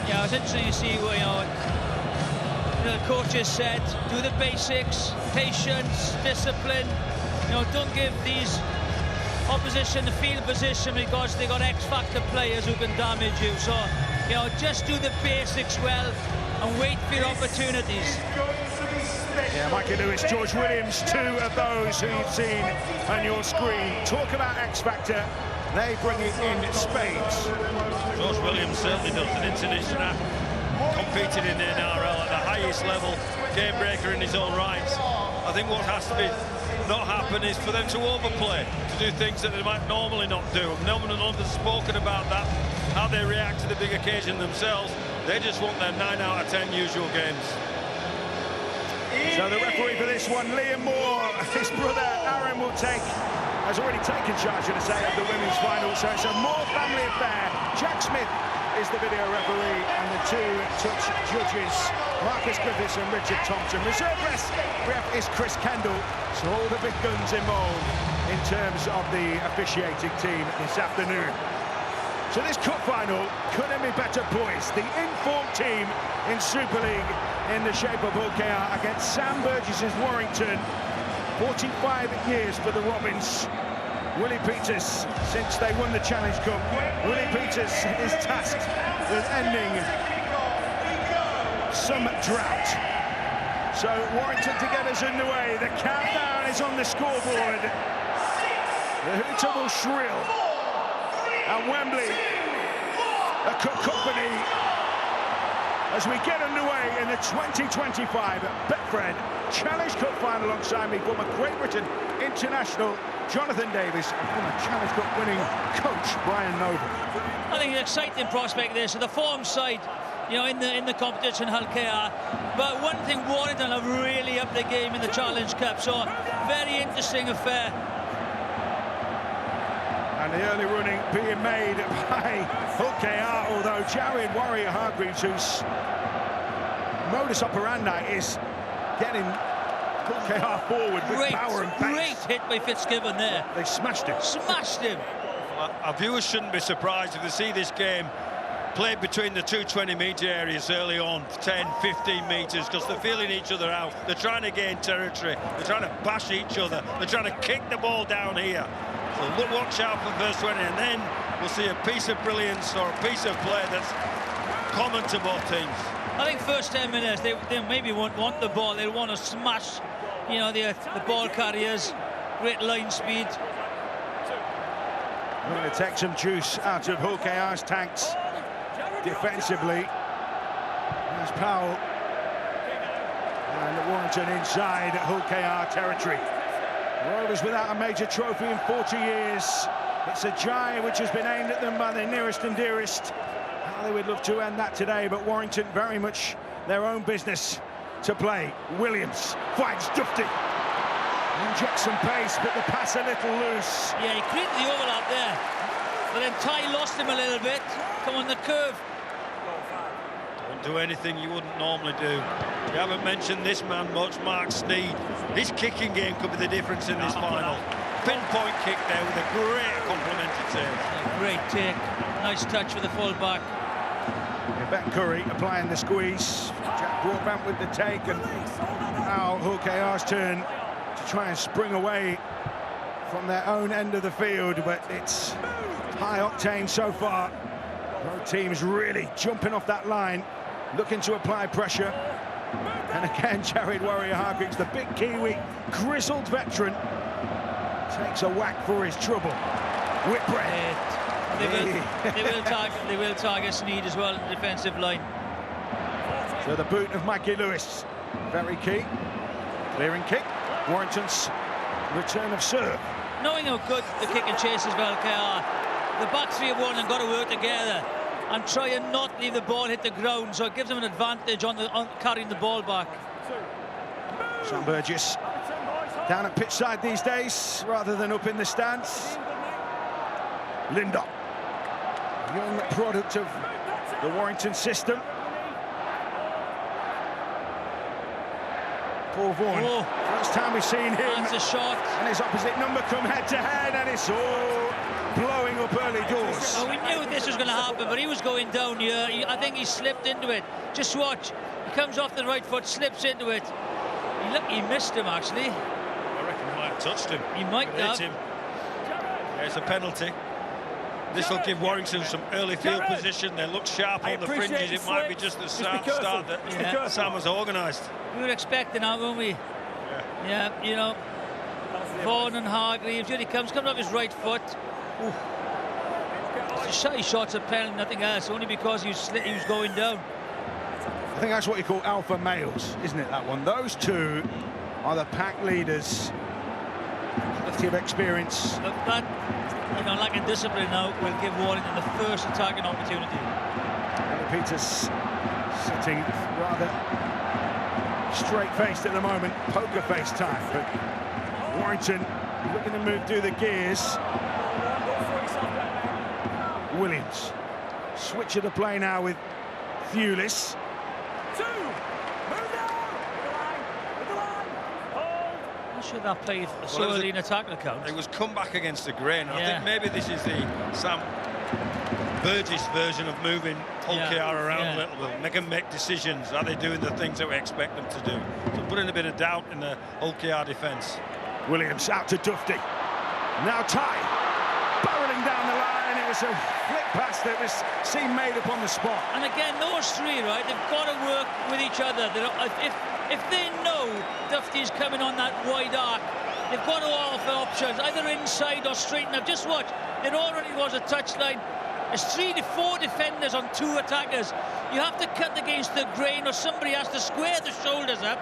Yeah, it's interesting to see what, the coaches said, do the basics, patience, discipline. Don't give these opposition the field position because they got X-factor players who can damage you. So, just do the basics well and wait for your opportunities. Yeah, Mikey Lewis, George Williams, two of those who you've seen on your screen. Talk about X-factor. They bring it in spades. George Williams certainly does. An international, competed in the NRL at the highest level, game breaker in his own rights. I think what has to be not happen is for them to overplay, to do things that they might normally not do. No one has spoken about that, how they react to the big occasion themselves. They just want their 9 out of 10 usual games. So the referee for this one, Liam Moore, his brother Aaron has already taken charge of the women's final, so it's a Moore family affair. Jack Smith is the video referee, and the two touch judges, Marcus Griffiths and Richard Thompson. Reserve ref is Chris Kendall, so all the big guns involved in terms of the officiating team this afternoon. So this cup final couldn't be better poised. The informed team in Super League in the shape of OKR against Sam Burgess's Warrington. 45 years for the Robins. Willie Peters, since they won the Challenge Cup, Willie Peters is tasked with ending some drought. So Warrington to get us underway. The countdown is on the scoreboard. The hooter will shrill. And Wembley, a cup company, as we get underway in the 2025 Betfred Challenge Cup final. Alongside me, former Great Britain international Jonathan Davis and former Challenge Cup winning coach Brian Noble. I think an exciting prospect there. So the form side, in the competition, Halkea. But one thing, Warrington have really upped the game in the Challenge Cup. So very interesting affair. And the early running being made by OKR, although Jared Warrior-Hargreaves, whose modus operandi is getting OKR forward with power and pace. Great hit by Fitzgibbon there. They smashed him. Smashed him. Our viewers shouldn't be surprised if they see this game played between the two 20-metre areas early on, 10, 15 metres, because they're feeling each other out. They're trying to gain territory. They're trying to bash each other. They're trying to kick the ball down here. So look, watch out for first 20, and then we'll see a piece of brilliance or a piece of play that's common to both teams. I think first 10 minutes, they maybe won't want the ball. They'll want to smash, the ball carriers. Great line speed. We're going to take some juice out of OKR's tanks defensively. There's Powell. And Warrington inside OKR territory. Rovers without a major trophy in 40 years. It's a giant which has been aimed at them by their nearest and dearest. How they would love to end that today, but Warrington very much their own business to play. Williams finds Dufty. Injects some pace, but the pass a little loose. Yeah, he created the overlap there. But then Ty lost him a little bit. Come on the curve. Don't do anything you wouldn't normally do. We haven't mentioned this man much, Mark Sneed. His kicking game could be the difference in this final. Pinpoint kick there with a great complimentary take. Great take. Nice touch for the full-back. Ben Curry applying the squeeze. Jack Broadbent with the take, and now OKR's turn to try and spring away from their own end of the field, but it's high octane so far. Both teams really jumping off that line, looking to apply pressure. And again, Jared Warrior-Hargreaves, the big Kiwi, grizzled veteran, takes a whack for his trouble. Whitbread. They will target Sneed as well in the defensive line. So the boot of Mikey Lewis, very key. Clearing kick. Warrington's return of serve. Knowing how good the kick and chase as well, KR, the back three of Warrington got to work together and try and not leave the ball hit the ground, so it gives them an advantage on carrying the ball back. Sam Burgess down at pitch side these days rather than up in the stands. Linda, young product of the Warrington system. Paul Vaughan, first time we've seen him. That's a shot. And his opposite number come head to head, and it's all blowing up early doors. Well, we knew this was going to happen, but he was going down here. I think he slipped into it. Just watch. He comes off the right foot, slips into it. He missed him, actually. I reckon he might have touched him. He might have. Hit him. Yeah, it's a penalty. This will give Warrington some early field position. They look sharp on the fringes. It might be just the start that Sam has organised. We were expecting that, weren't we? Yeah, you know. Vaughan and Hargreaves, here he comes off his right foot. He shots a penalty, nothing else, only because he was going down. I think that's what you call alpha males, isn't it, that one? Those two are the pack leaders. Plenty of experience. Look, that, you know, like a discipline now, will give Warrington the first attacking opportunity. Peters sitting rather straight-faced at the moment, poker face time, but Warrington looking to move through the gears. Williams, switch of the play now with Thewlis. I'm sure that played so early in attack account. It was come back against the grain. I think maybe this is the Sam Burgess version of moving Hulkiar around a little bit, make them make decisions. Are they doing the things that we expect them to do? So putting a bit of doubt in the Hulkiar defence. Williams out to Dufty. Now Ty barreling down the line. It was a flick pass that was seen made up on the spot. And again, those three, right? They've got to work with each other. If they know Dufty's coming on that wide arc, they've got to offer options, either inside or straight. Now just watch. There already was a touchline. There's 3 to 4 defenders on 2 attackers. You have to cut against the grain, or somebody has to square the shoulders up.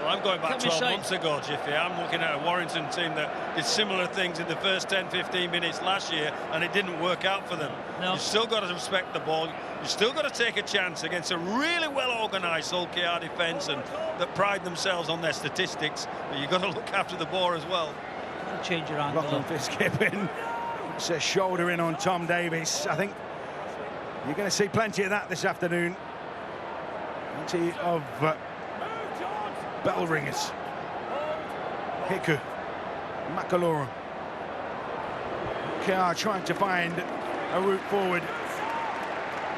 Well, I'm going back 12 months ago, Jiffy. I'm looking at a Warrington team that did similar things in the first 10-15 minutes last year, and it didn't work out for them. No. You've still got to respect the ball. You've still got to take a chance against a really well-organised Hulkiar defence and that pride themselves on their statistics, but you've got to look after the ball as well. Change your angle. Lachlan Fitzgibbon. It's a shoulder in on Tom Davies. I think you're going to see plenty of that this afternoon. Plenty of bell ringers. Hiku, McAlorum. KR trying to find a route forward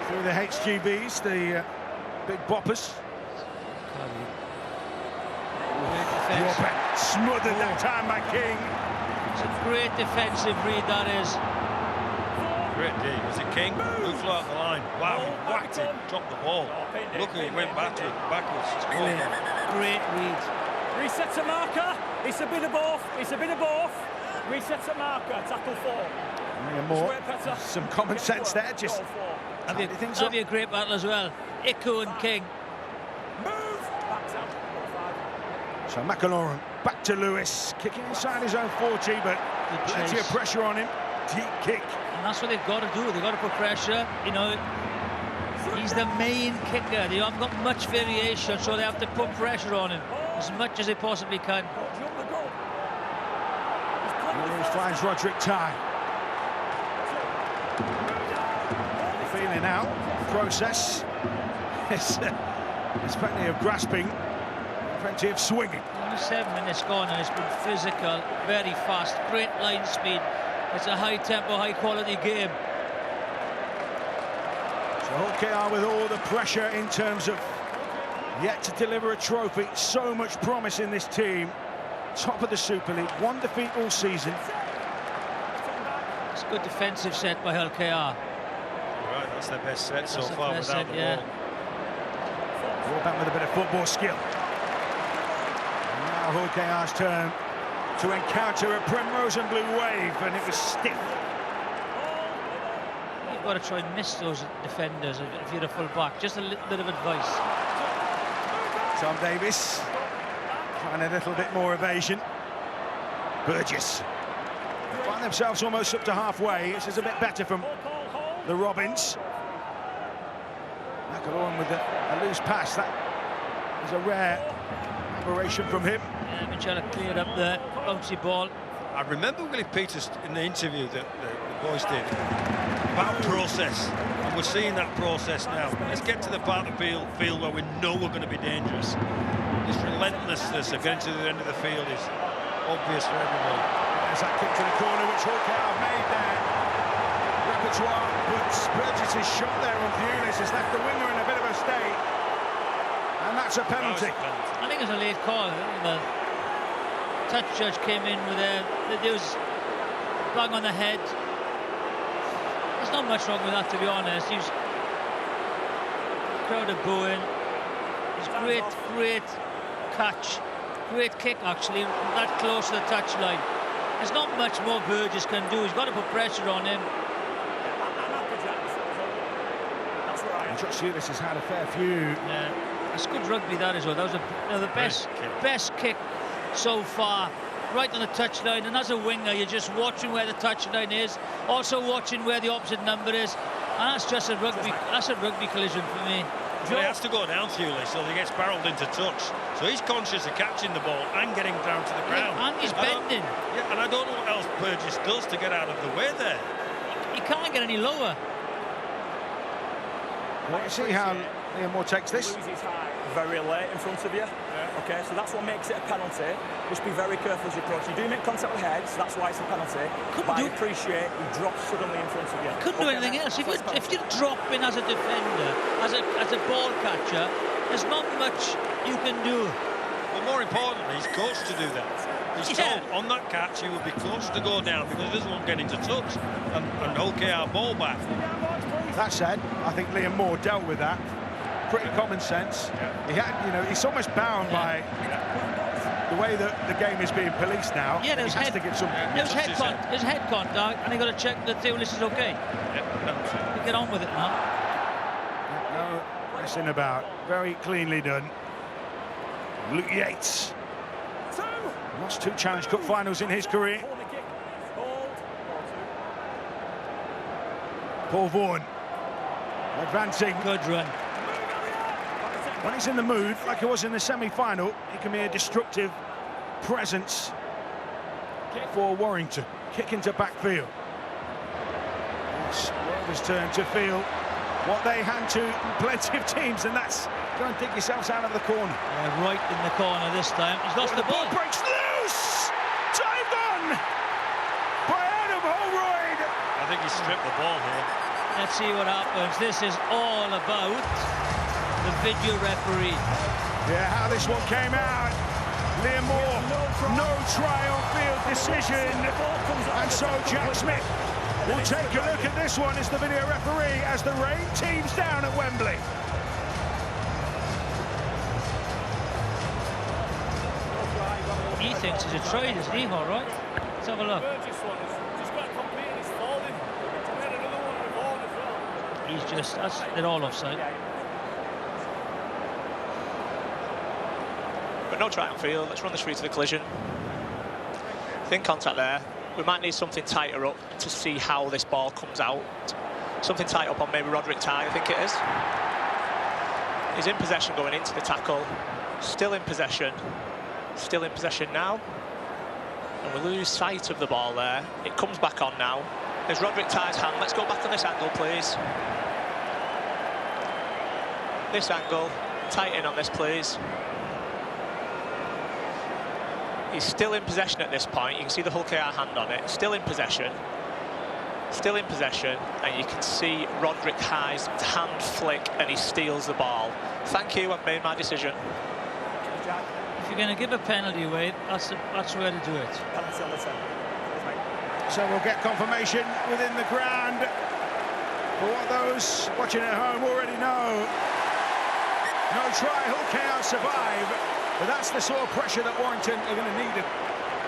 through the HGBs, the big boppers. Robert smothered that time by King. It's a great defensive read, that is. Great D. Was it King? Who flew out the line? Wow, he whacked it, dropped the ball. Look at he went backwards. Great read. Reset to marker. It's a bit of both. It's a bit of both. Reset to marker. Tackle 4. More. Some common sense there. Just that'd be a great battle as well. Iku and King. So McAlorum back to Lewis, kicking inside his own 40, but plenty of pressure on him. Deep kick. And that's what they've got to do. They've got to put pressure. You know, he's the main kicker. They haven't got much variation, so they have to put pressure on him as much as they possibly can. Williams finds Roderick Ty. Feeling out. Process. There's plenty of grasping. Plenty of swinging. Only 7 minutes gone, and it's been physical, very fast, great line speed. It's a high-tempo, high-quality game. So Hulkiar with all the pressure in terms of yet to deliver a trophy. So much promise in this team. Top of the Super League, 1 defeat all season. It's a good defensive set by Hulkiar. Right, that's their best set so far without the ball. Back with a bit of football skill. Hulkiar's turn to encounter a Primrose and Blue wave, and it was stiff. You've got to try and miss those defenders if you're a full back. Just a little bit of advice. Tom Davies trying a little bit more evasion. Burgess find themselves almost up to halfway. This is a bit better from the Robins. McAlorum with a loose pass. That is a rare aberration from him. Yeah, Michela cleared up the bouncy ball. I remember Willie Peters in the interview that the boys did about process, and we're seeing that process now. Let's get to the part of the field where we know we're going to be dangerous. This relentlessness of getting to the end of the field is obvious for everybody. There's that kick to the corner, which Hawkeye have made there. Repertoire puts Burgess' shot there on Pulis, has left the winger in a bit of a state. And that's a penalty. I think it's a late call. The touch judge came in with there was bang on the head. There's not much wrong with that, to be honest. Crowd are booing. It's great catch. Great kick, actually, that close to the touchline. There's not much more Burgess can do. He's got to put pressure on him. That's right. Josh Pulis has had a fair few. Yeah, it's good rugby, that as well. That was the best kick so far. Right on the touchline, and as a winger, you're just watching where the touchline is, also watching where the opposite number is, and that's just a rugby collision for me. Well, he has to go down Pulis, so he gets barreled into touch. So he's conscious of catching the ball and getting down to the ground. And he's bending. Yeah, and I don't know what else Burgess does to get out of the way there. He can't get any lower. Well, you see how Liam Moore takes this. Very late in front of you. Yeah. Okay, so that's what makes it a penalty. Just be very careful as you approach. You do make contact with heads, so that's why it's a penalty. But I appreciate he drops suddenly in front of you. Couldn't do anything else. If you're dropping as a defender, as a ball catcher, there's not much you can do. But more importantly, he's coached to do that. He's told on that catch he would be coached to go down because he doesn't want to get into touch and okay our ball back. That said, I think Liam Moore dealt with that. Pretty common sense. He had, he's almost bound by the way that the game is being policed now. Yeah, there's head contact, and he got to check that Pulis is okay. Yeah, get on with it now. No messing about. Very cleanly done. Luke Yates. Lost 2 Challenge Cup finals in his career. Paul Vaughan advancing. Good run. When he's in the mood, like he was in the semi-final, he can be a destructive presence for Warrington. Kick into backfield. It's Rovers' turn to feel what they hand to plenty of teams, and that's go and dig yourselves out of the corner. Yeah, right in the corner this time. He's lost the ball. Breaks loose! Dived on by Adam Holroyd. I think he stripped the ball here. Let's see what happens. This is all about the video referee. Yeah, how this one came out. Liam Moore, no try on field decision. And so Jack Smith will take a look at this one as the video referee as the rain teams down at Wembley. He thinks it's a try, doesn't he? All right. Let's have a look. They're all offside. But no try on field. Let's run this through to the collision. Thin contact there. We might need something tighter up to see how this ball comes out. Something tight up on maybe Roderick Ty, I think it is. He's in possession going into the tackle. Still in possession. Still in possession now. And we lose sight of the ball there. It comes back on now. There's Roderick Ty's hand. Let's go back on this angle, please. This angle. Tight in on this, please. He's still in possession at this point. You can see the Hull KR hand on it. Still in possession. Still in possession. And you can see Roderick High's hand flick and he steals the ball. Thank you, I've made my decision. If you're going to give a penalty away, that's the way to do it. So we'll get confirmation within the ground for what those watching at home already know. No try, Hull KR survive, but that's the sort of pressure that Warrington are going to need.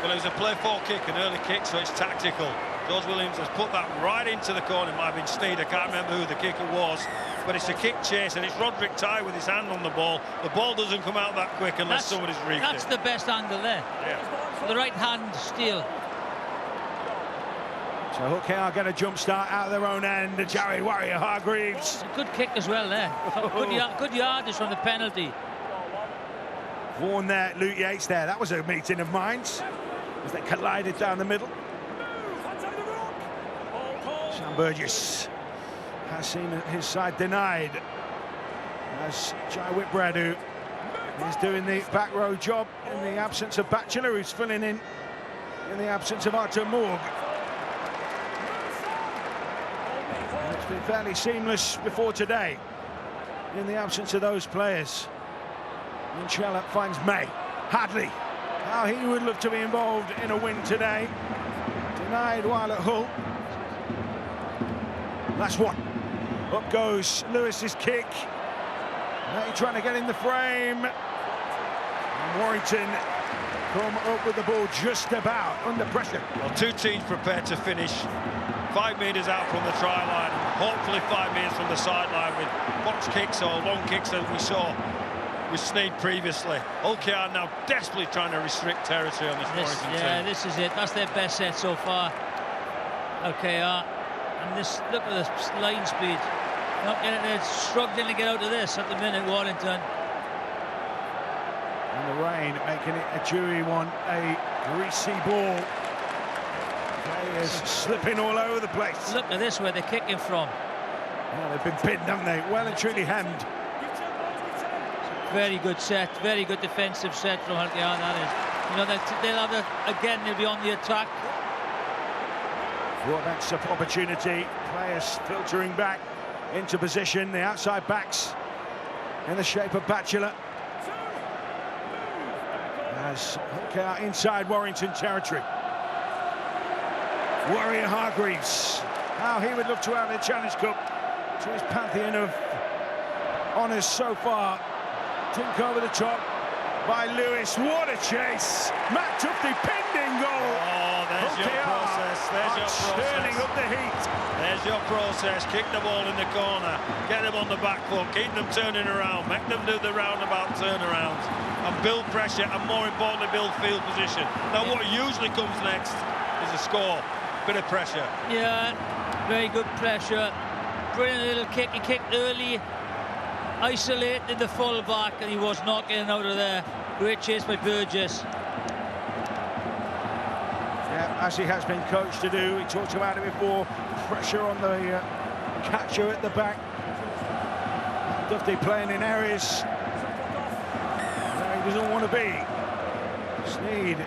Well, it was a play-forward kick, an early kick, so it's tactical. George Williams has put that right into the corner. It might have been Steed, I can't remember who the kicker was, but it's a kick chase, and it's Roderick Ty with his hand on the ball. The ball doesn't come out that quick unless somebody's reached it. That's the best angle there. Yeah. The right hand steal. So Hull KR get a jump start out of their own end. Jarry Warrior Hargreaves. A good kick as well there. Good yardage from the penalty. Vaughan there, Luke Yates there. That was a meeting of minds as they collided down the middle. Sam Burgess has seen his side denied as Jai Whitbread, who is doing the back row job in the absence of Batchelor, who's filling in in the absence of Arthur Morg. It's been fairly seamless before today in the absence of those players. Minchella finds May. Hadley, how he would love to be involved in a win today. Denied while at Hull. That's one. Up goes Lewis's kick. May trying to get in the frame. And Warrington come up with the ball just about under pressure. Well, two teams prepared to finish 5 metres out from the try line, hopefully 5 metres from the sideline with box kicks or long kicks that we saw with Sneyd previously. OKR now desperately trying to restrict territory on this Warrington team. Yeah, this is it. That's their best set so far. OKR. And this, look at the line speed. They're struggling to get out of this at the minute, Warrington. And the rain making it a dewy one, a greasy ball. Players slipping all over the place. Look at this, where they're kicking from. Well, they've been pinned, haven't they? Well and truly hemmed. Very good set, very good defensive set from OKR, that is. You know, they'll have again, they'll be on the attack. That's an opportunity. Players filtering back into position. The outside backs in the shape of Batchelor. As OKR inside Warrington territory. Warrior Hargreaves. How he would love to add the Challenge Cup to his pantheon of honours so far. Dink over the top by Lewis. What a chase! Matt Tufty pending goal. Oh, there's your process. There's your process. Turning up the heat. There's your process. Kick the ball in the corner. Get them on the back foot. Keep them turning around. Make them do the roundabout turnarounds. And build pressure and, more importantly, build field position. Now, what usually comes next is a score. Bit of pressure. Yeah, very good pressure. Brilliant little kick. He kicked early, isolated the full back, and he was not getting out of there. Great chase by Burgess. Yeah, as he has been coached to do. We talked about it before. Pressure on the catcher at the back. Tufty playing in areas where he doesn't want to be. Sneyd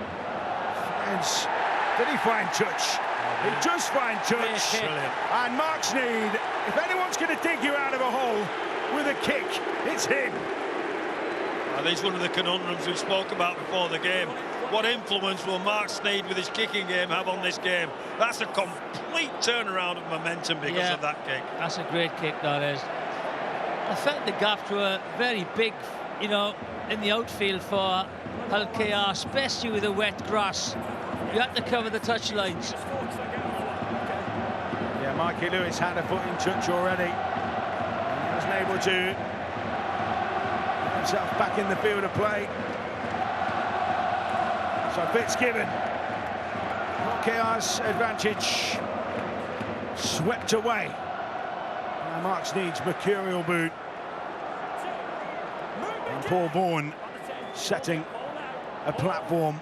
finds. Did he find touch? He does find touch. Brilliant. And Mark Sneyd, if anyone's going to dig you out of a hole with a kick, it's him. This is one of the conundrums we spoke about before the game. What influence will Mark Sneyd with his kicking game have on this game? That's a complete turnaround of momentum because of that kick. That's a great kick, that is. I felt the gaps were very big, you know, in the outfield for OKR, especially with the wet grass. You had to cover the touch lines. Yeah, Mikey Lewis had a foot in touch already. And he wasn't able to get himself back in the field of play. So Fitzgibbon, OKR's advantage swept away. Now Mark Sneyd's mercurial boot. And Paul Vaughan setting a platform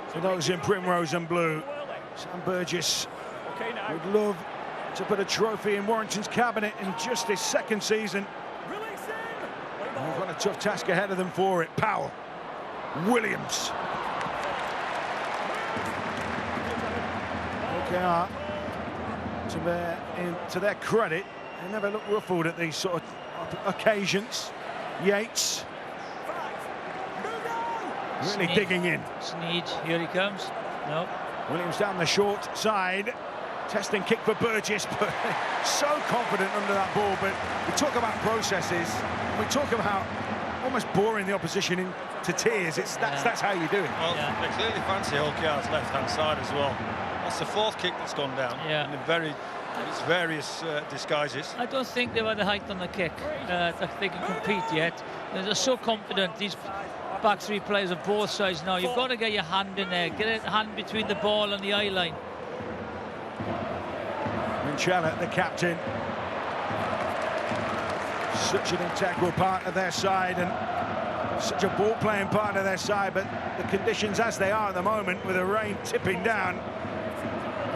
for those in primrose and blue. Sam Burgess would love to put a trophy in Warrington's cabinet in just his second season. They've got a tough task ahead of them for it. Powell, Williams. OKR, to their credit, they never look ruffled at these sort of occasions. Yates. Really Sneyd. digging in. Sneyd, here he comes. No. Williams down the short side. Testing kick for Burgess, but so confident under that ball. But we talk about processes, we talk about almost boring the opposition into tears. That's how you do it. Well, they clearly fancy OKR's left-hand side as well. That's the fourth kick that's gone down in its various disguises. I don't think they've had the height on the kick that they can compete yet. They're so confident, these back three players of both sides now. You've got to get your hand in there, get a hand between the ball and the eye line. Minchella, the captain, such an integral part of their side and such a ball-playing part of their side, but the conditions as they are at the moment, with the rain tipping down,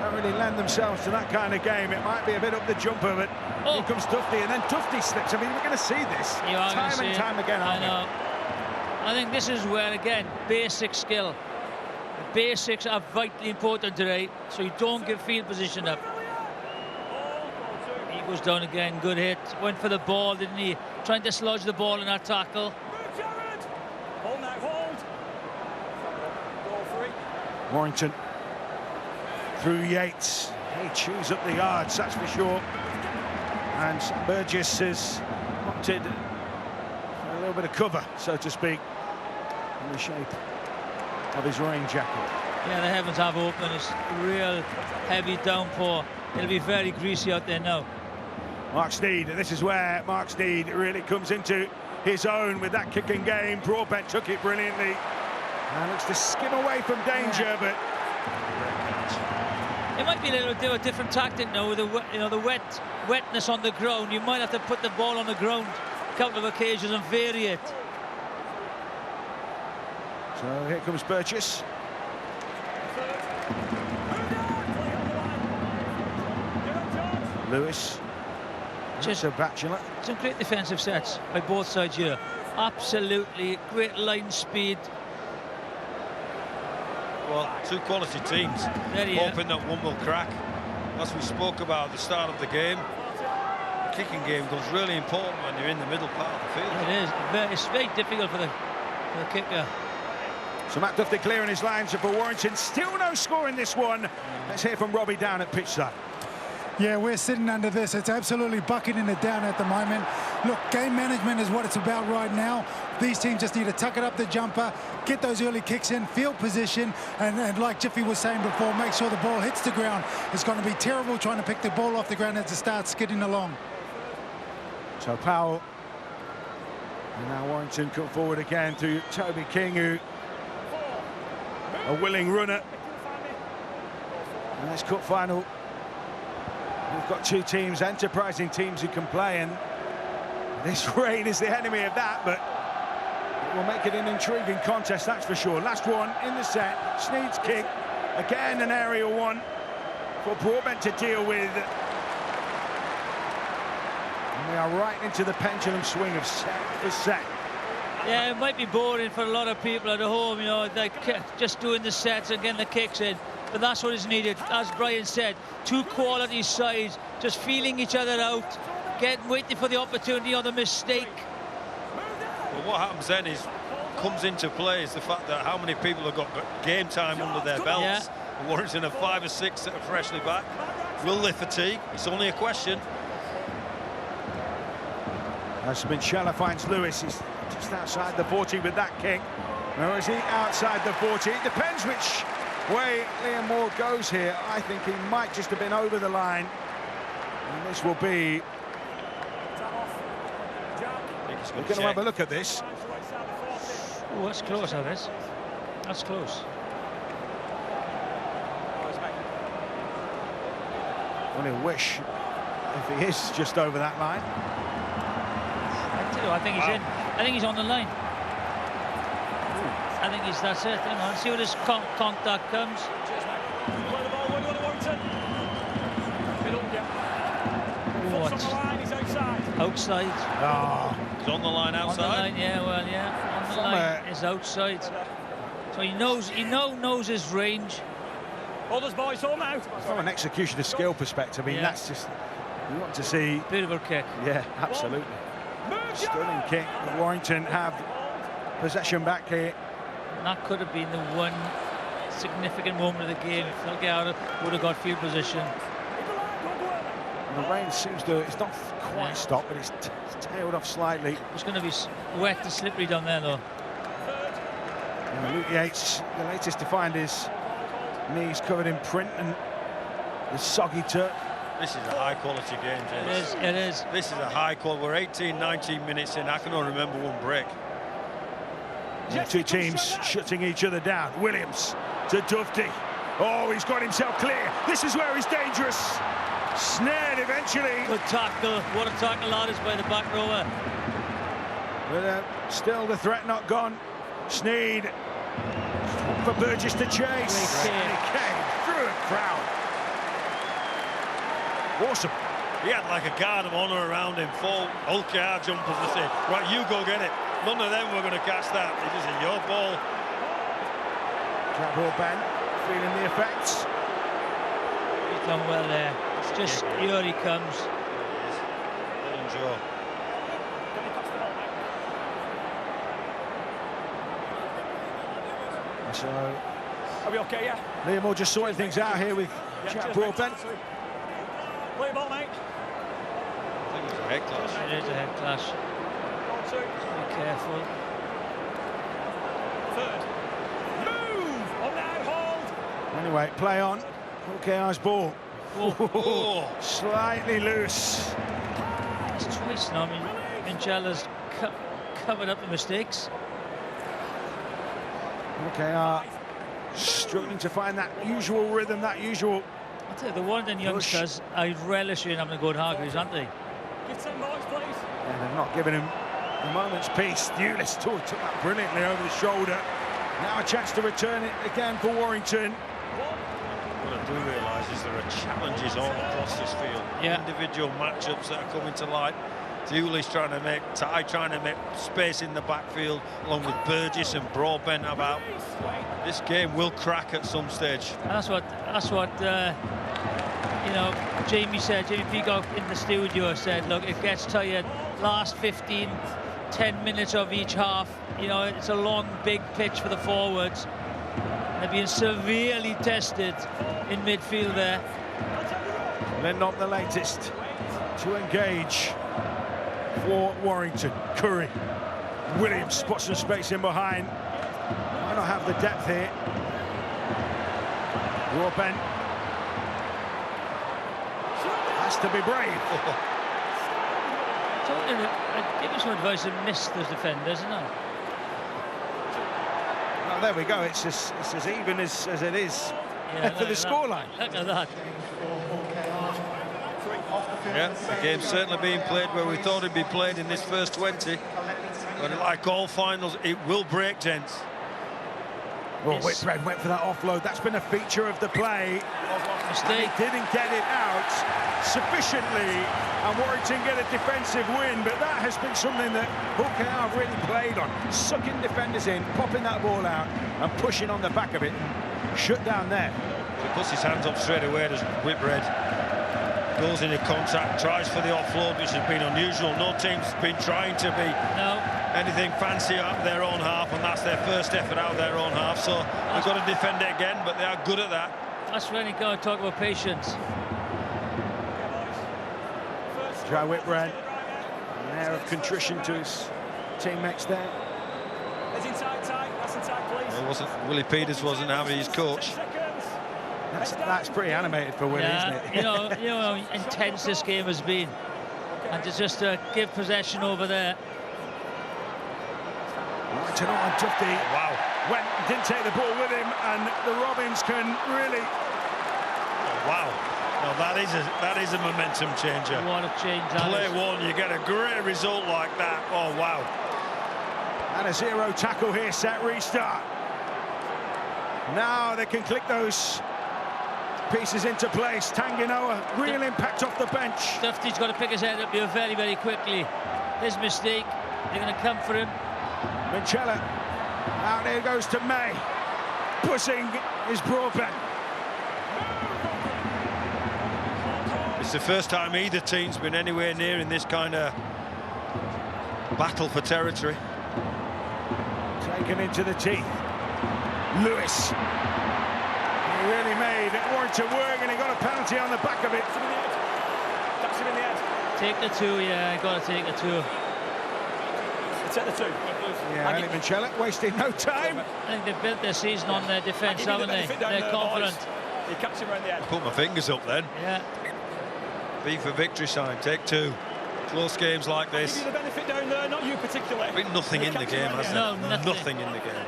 don't really lend themselves to that kind of game. It might be a bit up the jumper, but here comes Tufty, and then Tufty slips. I mean, we're going to see this time and time again, aren't we? I think this is where, again, basic skill. The basics are vitally important today, so you don't give field position up. He goes down again, good hit. Went for the ball, didn't he? Trying to dislodge the ball in that tackle. Hold now, hold. Ball free. Warrington through Yates. He chews up the yards, that's for sure. And Burgess has opted for a little bit of cover, so to speak, in the shape of his rain jacket. Yeah, the heavens have opened. It's real heavy downpour. It'll be very greasy out there now. Mark Sneed, this is where Mark Sneed really comes into his own with that kicking game. Broadbent took it brilliantly and looks to skim away from danger, but it might be a little bit of a different tactic now with the wetness on the ground. You might have to put the ball on the ground a couple of occasions and vary it. So here comes Burgess. Lewis. Just a bachelor. Some great defensive sets by both sides here. Absolutely great line speed. Well, two quality teams, hoping that one will crack. As we spoke about at the start of the game, the kicking game becomes really important when you're in the middle part of the field. It is. It's very difficult for the kicker. So Matt Duffy clearing his lines for Warrington. Still no score in this one. Let's hear from Robbie down at pitch side. Yeah, we're sitting under this. It's absolutely bucketing it down at the moment. Look, game management is what it's about right now. These teams just need to tuck it up the jumper, get those early kicks in, field position, and like Jiffy was saying before, make sure the ball hits the ground. It's going to be terrible trying to pick the ball off the ground as it starts skidding along. So Powell. And now Warrington come forward again through Toby King, who a willing runner. And this cup final, we've got two teams, enterprising teams who can play, and this rain is the enemy of that, but it will make it an intriguing contest, that's for sure. Last one in the set, Sneed's kick, again an aerial one for Broadbent to deal with. And we are right into the pendulum swing of set for set. Yeah, it might be boring for a lot of people at home, like just doing the sets and getting the kicks in. But that's what is needed. As Brian said, two quality sides, just feeling each other out, waiting for the opportunity or the mistake. Well, what happens then comes into play is the fact that how many people have got game time under their belts. Yeah. Warrington have 5 or 6 that are freshly back. Will they fatigue? It's only a question. As Minchella finds Lewis, he's just outside the 40 with that kick. Or is he outside the 40? It depends which way Liam Moore goes here. I think he might just have been over the line. And this will be... We're going to have a look at this. Oh, that's close, that is. That's close. Only wish if he is just over that line. I think he's in. I think he's on the line. I think that's it. Hang on, see where this contact comes. What? Outside. Oh. He's on the line outside. On the line, yeah, well, yeah. On the line is outside. So he knows his range. Others boys all out. From an execution of skill perspective, I mean, that's just, you want to see. Beautiful kick. Yeah, absolutely. Stunning kick. Warrington have possession back here. And that could have been the one significant moment of the game. If Filgaro would have got field position. And the rain seems to, it's not quite stopped, but it's tailed off slightly. It's going to be wet and slippery down there, though. And Luke Yates, the latest to find his knees covered in print and the soggy turf. This is a high-quality game, James. It is. This is a high-quality. We're 18, 19 minutes in. I can only remember one break. The two teams shutting each other down. Williams to Dufty. Oh, he's got himself clear. This is where he's dangerous. Snared eventually. Good tackle. What a tackle that is by the back rower. But still the threat not gone. Sneed for Burgess to chase. And he came through a crowd. Awesome. He had like a guard of honour around him, full OKR jumpers to say, right, you go get it. None of them were going to catch that. He just said, your ball. Jack Broadbent feeling the effects. He's done well there. It's just, here he comes. Well done, Joe. So, Are we okay, yeah? Liam Moore just sorting things out here with Jack Broadbent. Play the ball, mate. I think it was a head clash. It is a head clash. Be careful. Third. Move! On now, hold! Anyway, play on. OKR's ball. Oh. Slightly loose. It's twice now. I mean, Mingella's covered up the mistakes. OKR struggling to find that usual rhythm, that usual. I tell you, the Warrington youngsters are relishing having a good Hargreaves, aren't they? Give 10 boys, please. And they've not given him a moment's peace. Ulis took that brilliantly over the shoulder. Now a chance to return it again for Warrington. What I do realise is there are challenges all across this field. Yeah. Individual matchups that are coming to light. Dewley's trying to make space in the backfield, along with Burgess and Broadbent about. This game will crack at some stage. And that's what you know, Jamie Peacock in the studio said, look, it gets tired. Last 10 minutes of each half, you know, it's a long, big pitch for the forwards. They're being severely tested in midfield there. They're not the latest to engage for Warrington. Curry. Williams spots some space in behind. Might not have the depth here. Broadbent has to be brave. I'd give you some advice and miss those defenders, isn't it? Well, there we go. It's as even as it is for the scoreline. Look at that. Yeah, the game's certainly being played where we thought it'd be played in this first 20. But like all finals, it will break, gents. Well, Whitbread went for that offload. That's been a feature of the play. Mistake. He didn't get it out sufficiently, and Warrington get a defensive win, but that has been something that OKR have really played on. Sucking defenders in, popping that ball out, and pushing on the back of it. Shut down there. He puts his hands up straight away as Whitbread goes into contact, tries for the offload, which has been unusual. No team's been trying to be anything fancy out of their own half, and that's their first effort out of their own half. So they've got to defend it again, but they are good at that. That's when you go and talk about patience. Joe Whitbread, an air of contrition to his teammates there. It's inside tight, that's inside, please. Willie Peters wasn't having his coach. That's pretty animated for Willie, isn't it? you know how intense this game has been, and to just give possession over there. Right on Tufty. Wow. Didn't take the ball with him, and the Robins can really. Oh, wow. No, that is a momentum changer. What a change that Play is. one, you get a great result like that. Oh, wow. And a zero tackle here, set restart. Now they can click those pieces into place. Tanginoa, real impact off the bench. Tufty's got to pick his head up here very, very quickly. His mistake, they're going to come for him. Minchella, out there goes to May. Pushing is Broadbent. It's the first time either team's been anywhere near in this kind of battle for territory. Taken into the teeth. Lewis. He really made Warrington work, and he got a penalty on the back of it. That's him in the head. Take the two, yeah, got to take the two. Take the two. Yeah, Elliot Minchella wasting no time. I think they've built their season on their defence, haven't they? They're confident. You catch him around the head. Put my fingers up then. Yeah. V for victory sign, take two. Close games like this. Give you the benefit down there, not you particularly. Been nothing in the game, hasn't No, it? nothing. Nothing in the game.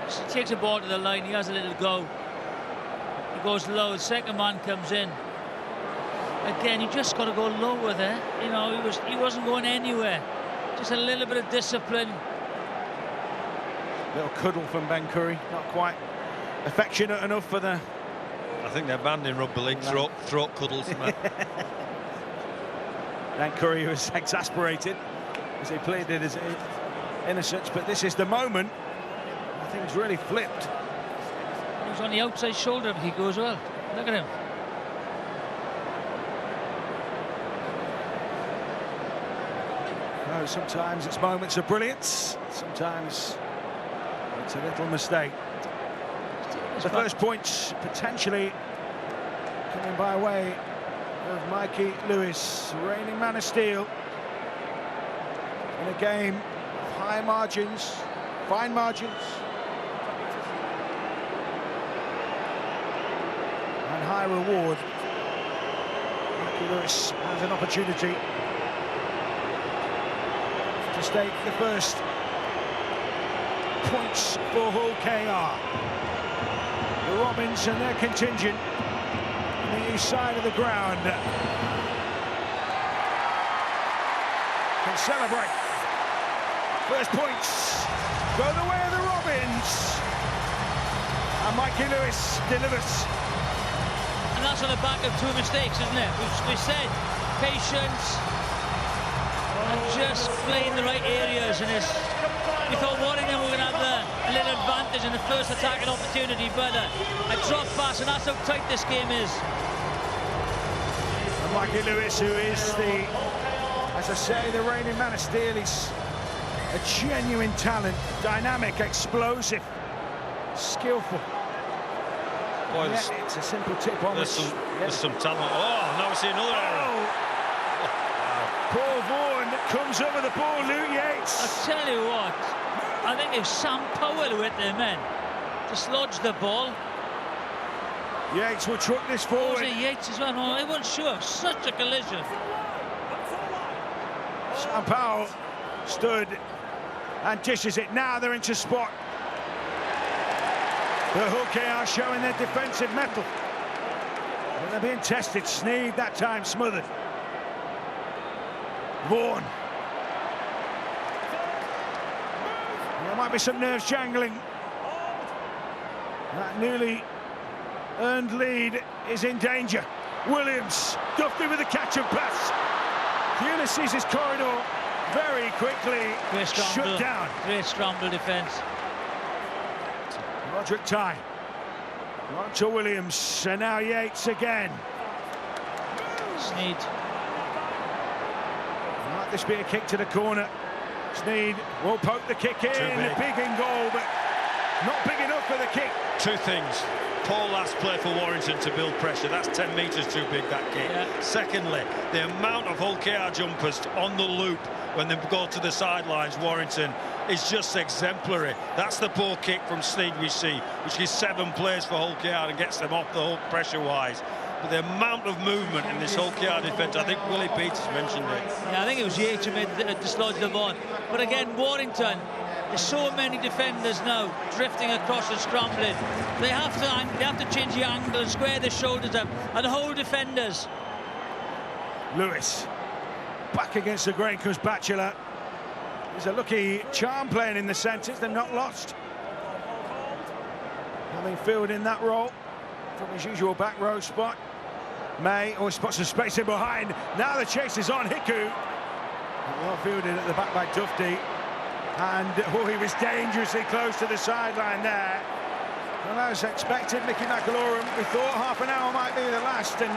He takes the ball to the line, he has a little go. He goes low, the second man comes in. Again, you just got to go lower there. You know, he wasn't going anywhere. Just a little bit of discipline. Little cuddle from Ben Curry, not quite affectionate enough for the. I think they're banned in rugby league, throat cuddles. Ben Curry was exasperated as he pleaded his innocence, but this is the moment. I Nothing's really flipped. He was on the outside shoulder of Hiku as well. Look at him. Oh, sometimes it's moments of brilliance, sometimes it's a little mistake. The first points potentially coming by way of Mikey Lewis, reigning man of steel, in a game of high margins, fine margins, and high reward. Mikey Lewis has an opportunity to stake the first points for Hull KR. The Robins and their contingent on the east side of the ground can celebrate. First points go the way of the Robins, and Mikey Lewis delivers. And that's on the back of 2 mistakes, isn't it? We said patience and just playing the right areas, and we thought Warrington were going to have a little advantage in the first attacking opportunity, but a drop pass, and that's how tight this game is. And Mikey Lewis, who is as I say, the reigning man of steel, he's a genuine talent, dynamic, explosive, skillful. Boy, Yeah, it's a simple tip on there's some talent. Oh, now we see another error. Paul Vaughan comes up with the ball, Luke Yates. I tell you what, I think if Sam Powell with their men just lodged the ball. Yates will truck this Was forward. it Yates as well? No, I wasn't sure. Such a collision. Sam Powell stood and dishes it. Now they're into spot. The Hull KR showing their defensive mettle. And they're being tested. Sneed that time smothered. Vaughan. There might be some nerves jangling. That newly earned lead is in danger. Williams, Duffy with the catch and pass. Ulysses' corridor very quickly shut down. Great scramble defence. Roderick Ty. On to Williams, and now Yates again. Sneed. Might this be a kick to the corner? Sneed will poke the kick in. Big in goal, but not big enough for the kick. 2 things. Poor last play for Warrington to build pressure. That's 10 metres too big, that kick. Yeah. Secondly, the amount of Hull KR jumpers on the loop when they go to the sidelines, Warrington, is just exemplary. That's the poor kick from Sneed we see, which is 7 plays for Hull KR and gets them off the hook pressure-wise. But the amount of movement in this Hull KR defence, I think Willie Peters mentioned it. Yeah, I think it was Yates who dislodged the ball. But again, Warrington, there's so many defenders now drifting across and scrambling. They have to change the angle and square their shoulders up and hold defenders. Lewis back against the grain comes Batchelor. He's a lucky charm playing in the centres. They're not lost. Having filled in that role from his usual back row spot. May always spots some space in behind. Now the chase is on Hiku. Well fielded at the back by Tufty. And he was dangerously close to the sideline there. Well, as expected, Mickey McAlorum, we thought half an hour might be the last, and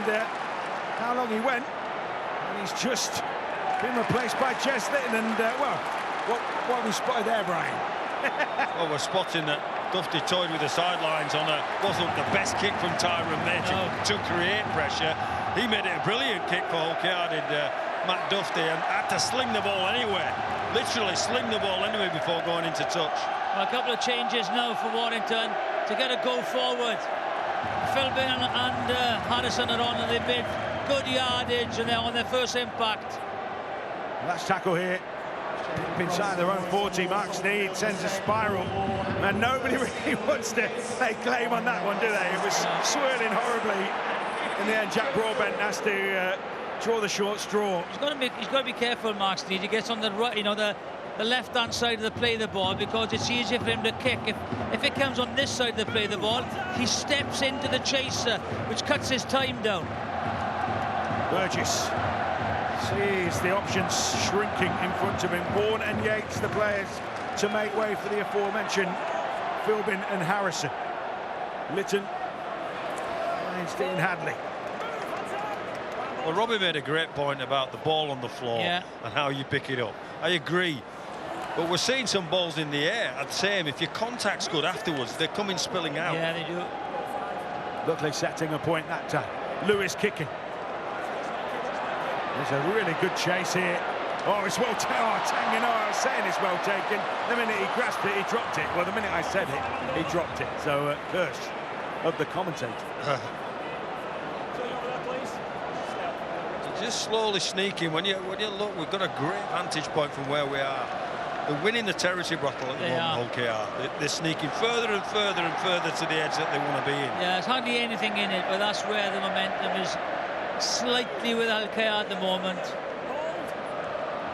how long he went. And he's just been replaced by Jess Litton, and well, what we spotted there, Brian? Well, we're spotting that Duffy toyed with the sidelines on wasn't the best kick from Tyrone May to create pressure. He made it a brilliant kick for Hull KR, did Matt Duffy, and had to sling the ball anyway. Literally sling the ball anyway before going into touch. Well, a couple of changes now for Warrington to get a go forward. Philbin and Harrison are on, and they've made good yardage, and they're on their first impact. Last tackle here. Inside their own 40, Mark Sneed sends a spiral, and nobody really wants to lay claim on that one, do they? It was swirling horribly. In the end, Jack Broadbent has to draw the short straw. He's got to be careful, Mark Sneed. He gets on the right, the left-hand side of the play of the ball, because it's easier for him to kick. If it comes on this side of the play of the ball, he steps into the chaser, which cuts his time down. Burgess sees the options shrinking in front of him. Vaughan and Yates, the players, to make way for the aforementioned Philbin and Harrison. Lytton finds Dean Hadley. Well, Robbie made a great point about the ball on the floor and how you pick it up. I agree. But we're seeing some balls in the air. I'd say if your contact's good afterwards, they're coming spilling out. Yeah, they do. Luckily setting a point that time. Lewis kicking. There's a really good chase here. Oh, it's well taken. Oh, Tanganoa, I was saying it's well taken. The minute he grasped it, he dropped it. Well, the minute I said it, he dropped it. So, curse of the commentator. Just slowly sneaking. When you look, we've got a great vantage point from where we are. They're winning the territory battle at the moment, OKR. They're sneaking further and further and further to the edge that they want to be in. Yeah, there's hardly anything in it, but that's where the momentum is slightly with LKR at the moment.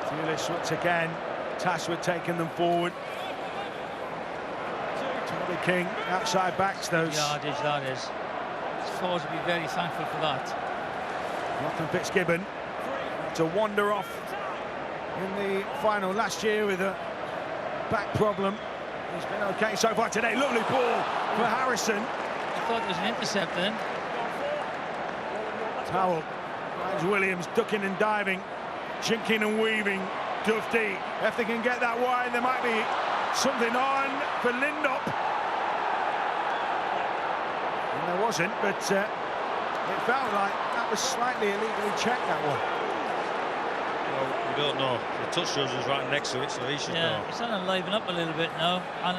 Pulis once again. Tashwood taking them forward. Tommy King, outside backs those. Yardage, that is. Forwards will be very thankful for that. Jonathan Fitzgibbon to wander off in the final last year with a back problem. He's been okay so far today. Lovely ball for Harrison. I thought there was an intercept then. Towell finds Williams ducking and diving, chinking and weaving. Dufty, if they can get that wide, there might be something on for Lindop. And there wasn't, but it felt like that was slightly illegally checked, that one. Well, we don't know. The touch judge is right next to it, so he should know. It's starting to liven up a little bit now. And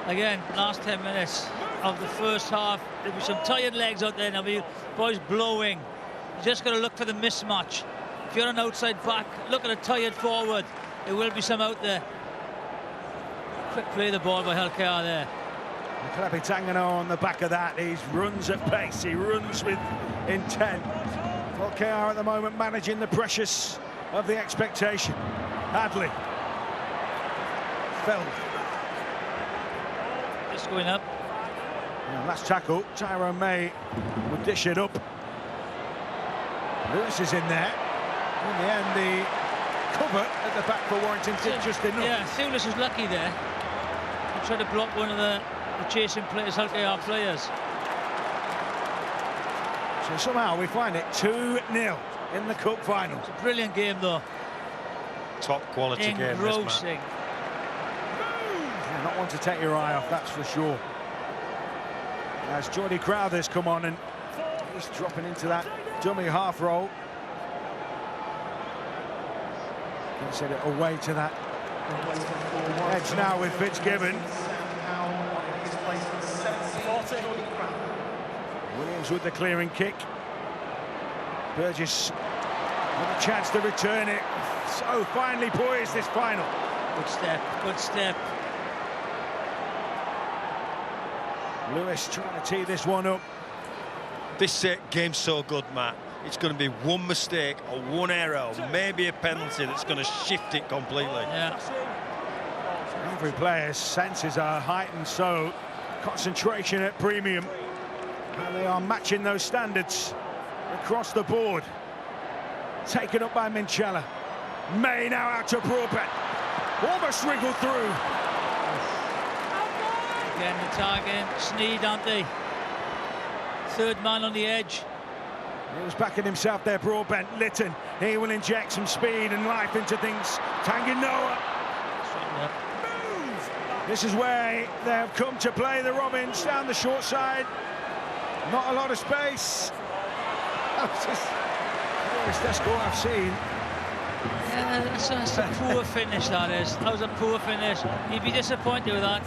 again, last 10 minutes of the first half, there'll be some tired legs out there now. Boys blowing. You just got to look for the mismatch. If you're an outside back, look at a tired forward. There will be some out there. Quick play the ball by LKR there. Klepi Tanganoa on the back of that. He runs at pace. He runs with intent. LKR at the moment managing the pressures of the expectation. Hadley. Fell. Just going up. Yeah, last tackle. Tyrone May will dish it up. Lewis is in there. In the end, the cover at the back for Warrington did just enough. Yeah, Thulis was lucky there. He tried to block one of the chasing players, LKR players. So somehow we find it 2-0 in the cup final. It's a brilliant game though. Top quality game, this, engrossing. Yeah, not one to take your eye off, that's for sure. As Jordy Crowther's come on and he's dropping into that dummy half roll. Can set it away to that edge now with Fitzgibbon. Williams with the clearing kick. Burgess with a chance to return it. So finely poised this final. Good step, good step. Lewis trying to tee this one up. This game's so good, Matt. It's going to be one mistake or one error, or maybe a penalty that's going to shift it completely. Yeah. Every player's senses are heightened, so concentration at premium. And they are matching those standards across the board. Taken up by Minchella. May now out to Broadbent. Almost wriggled through. Again, the target. Sneed, aren't they? Third man on the edge. He was backing himself there, Broadbent. Lytton, he will inject some speed and life into things. Tanganoa. This is where they have come to play the Robins down the short side. Not a lot of space. That's just the worst score I've seen. Yeah, that's a poor finish, that is. That was a poor finish. You'd be disappointed with that.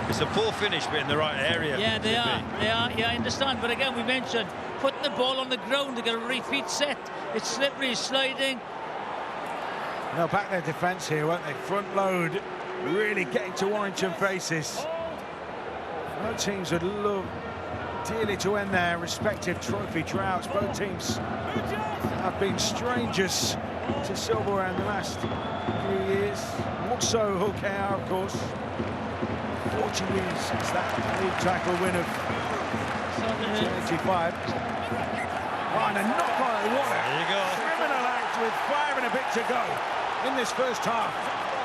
It's a poor finish, but in the right area. Yeah, they are. They are. Yeah, I understand. But again, we mentioned putting the ball on the ground to get a repeat set. It's slippery, sliding. They'll back their defence here, won't they? Front load, really getting to Warrington faces. Both teams would love dearly to end their respective trophy droughts. Both teams have been strangers to silverware in the last few years. More so OKR, of course. 40 years since that league title win of 1985. Oh, and a knock on it. What There you go. criminal act with 5 and a bit to go in this first half.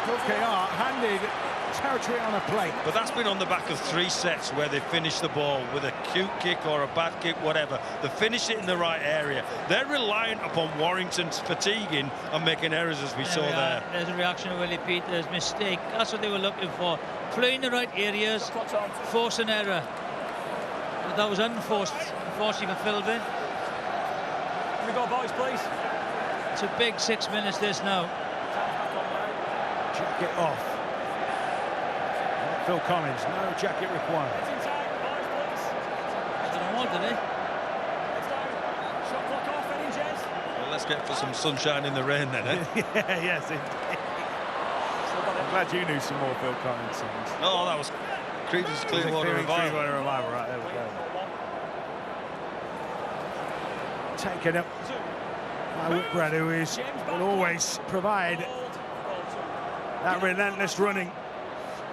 KR handed territory on a plate. But that's been on the back of 3 sets where they finish the ball with a cute kick or a bad kick, whatever. They finish it in the right area. They're reliant upon Warrington's fatiguing and making errors, as we saw there. There's a reaction of Willie Peters' mistake. That's what they were looking for. Playing the right areas, force an error. But that was unforced, unfortunately for Philbin. Here we go, boys, please. It's a big 6 minutes this now. Jacket off. Phil Collins, no jacket required. I don't know what, did he? Well, let's get for some sunshine in the rain then, eh? Yeah, yes, indeed. I'm glad you knew some more Phil Collins songs. Oh, that was Creedence Clearwater Revival. Clearwater Revival, right, there we go. Taken up by Whitbread, who will always provide that relentless running.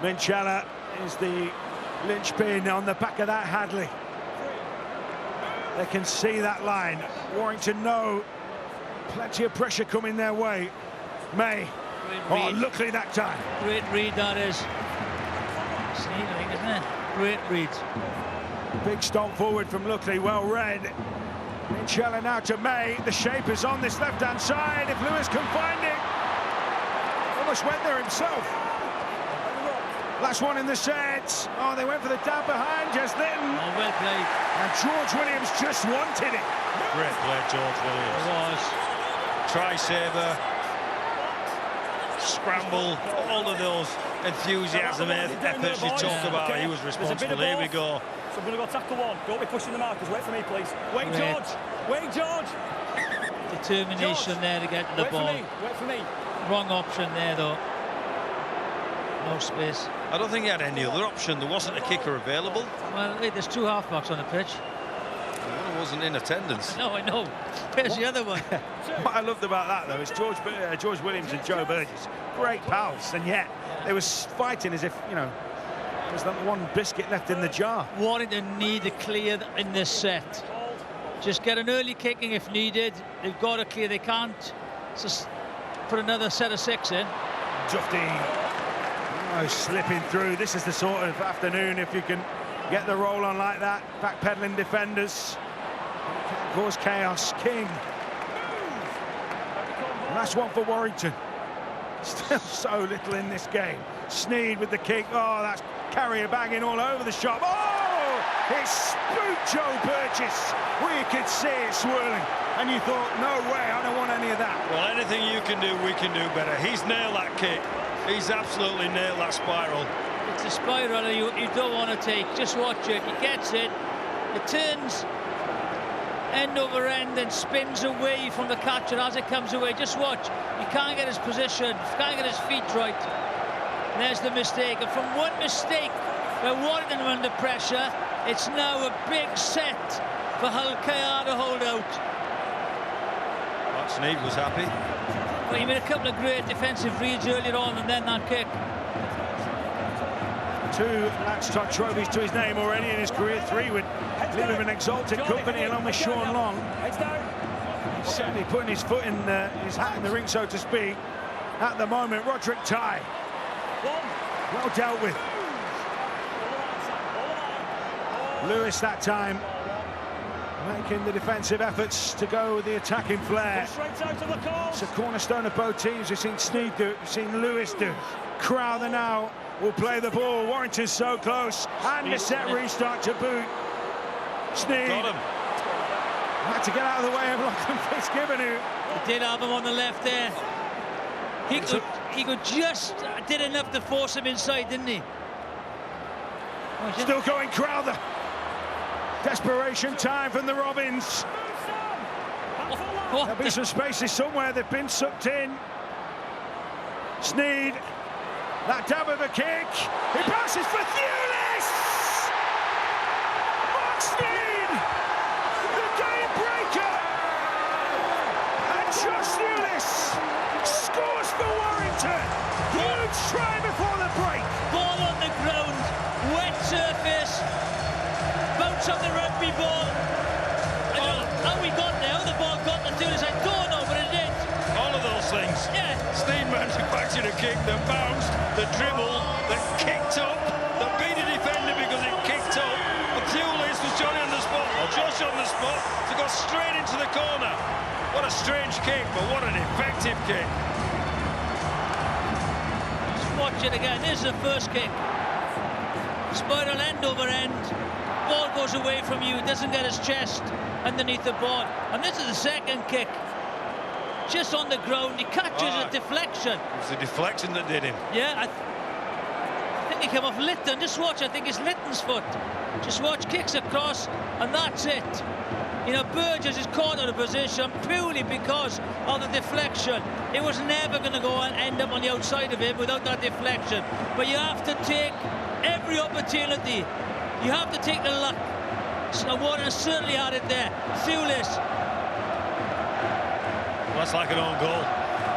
Minchella is the linchpin on the back of that Hadley. They can see that line. Warrington know plenty of pressure coming their way. May. Oh, luckily that time. Great read that is. Sneed, I think, isn't it? Great read. Big stomp forward from Luckley, well read. Minchella now to May. The shape is on this left-hand side. If Lewis can find it. Almost went there himself. Last one in the set. Oh, they went for the dab behind, just Litton. Oh, well played. And George Williams just wanted it. Great play, George Williams. It was. Try-saver, scramble, all of those enthusiasm efforts you talked about. He was responsible. Here we go. So I'm going to go tackle one. Don't be pushing the markers. Wait for me, please. Wait, Great. George. Wait, George. Determination there to get to the ball. Wait for me. Wrong option there, though. No space. I don't think he had any other option. There wasn't a kicker available. Well, hey, there's 2 halfbacks on the pitch. One wasn't in attendance. No, I know. Where's the other one? What I loved about that, though, is George Williams and Joe Burgess. Great pals, and yet they were fighting as if, you know, there's that one biscuit left in the jar. Warrington need to clear in this set. Just get an early kicking if needed. They've got to clear. They can't just put another set of 6 in. Duffy, oh, slipping through. This is the sort of afternoon if you can get the roll on like that. Backpedaling defenders. Cause chaos. King. Last one for Warrington. Still so little in this game. Sneed with the kick. Oh, that's carrier banging all over the shop. Oh, it spooked Joe Burgess. We could see it swirling. And you thought, no way, I don't want any of that. Well, anything you can do, we can do better. He's nailed that kick. He's absolutely nailed that spiral. It's a spiral you don't want to take. Just watch it. He gets it. It turns end over end and spins away from the catcher as it comes away. Just watch. He can't get his position. He can't get his feet right. And there's the mistake. And from one mistake where Warrington were under pressure, it's now a big set for Hull KR to hold out. Sneed was happy. Well, he made a couple of great defensive reads earlier on, and then that kick. 2 Latchtock trophies to his name already in his career. 3 would leave him in exalted company along with Sean Long. He's certainly putting his foot in his hat in the ring, so to speak. At the moment, Roderick Ty. Well dealt with. Lewis that time making the defensive efforts to go with the attacking flair. It's a cornerstone of both teams. We've seen Sneed do it, we've seen Lewis do it. Crowther now will play the ball. Warrington's so close. And a set restart to boot. Sneed Got him. had to get out of the way of Lachlan Fitzgibbon, who He did have him on the left there. He could just did enough to force him inside, didn't he? still going. Crowther. Desperation time from the Robins. There'll be some spaces somewhere. They've been sucked in. Sneed. That dab of a kick. He passes for Thewlis! Mark Sneed! The game breaker! And Josh Thewlis scores for Warrington. Huge try before the break. Ball on the ground, wet surface, bounce on the rugby ball. I don't know how we got there, how the ball got to Thewlis, I don't know, but it did. All of those things. Yeah. Sneed manufactured a kick that bounced, that dribbled, that kicked up, that beat a defender because it kicked up. And Thewlis was Johnny on the spot, or Josh on the spot, to go straight into the corner. What a strange kick, but what an effective kick. Just watch it again. This is the first kick. Spiral end over end. Ball goes away from you, doesn't get his chest underneath the board. And this is the second kick. Just on the ground, he catches a deflection. It was the deflection that did him. Yeah, I think he came off Litton. Just watch, I think it's Litton's foot. Just watch, kicks across, and that's it. You know, Burgess is caught out of position purely because of the deflection. It was never going to go and end up on the outside of him without that deflection. But you have to take every opportunity. You have to take the luck. So Warren certainly had it there. Thewlis. Well, that's like an own goal.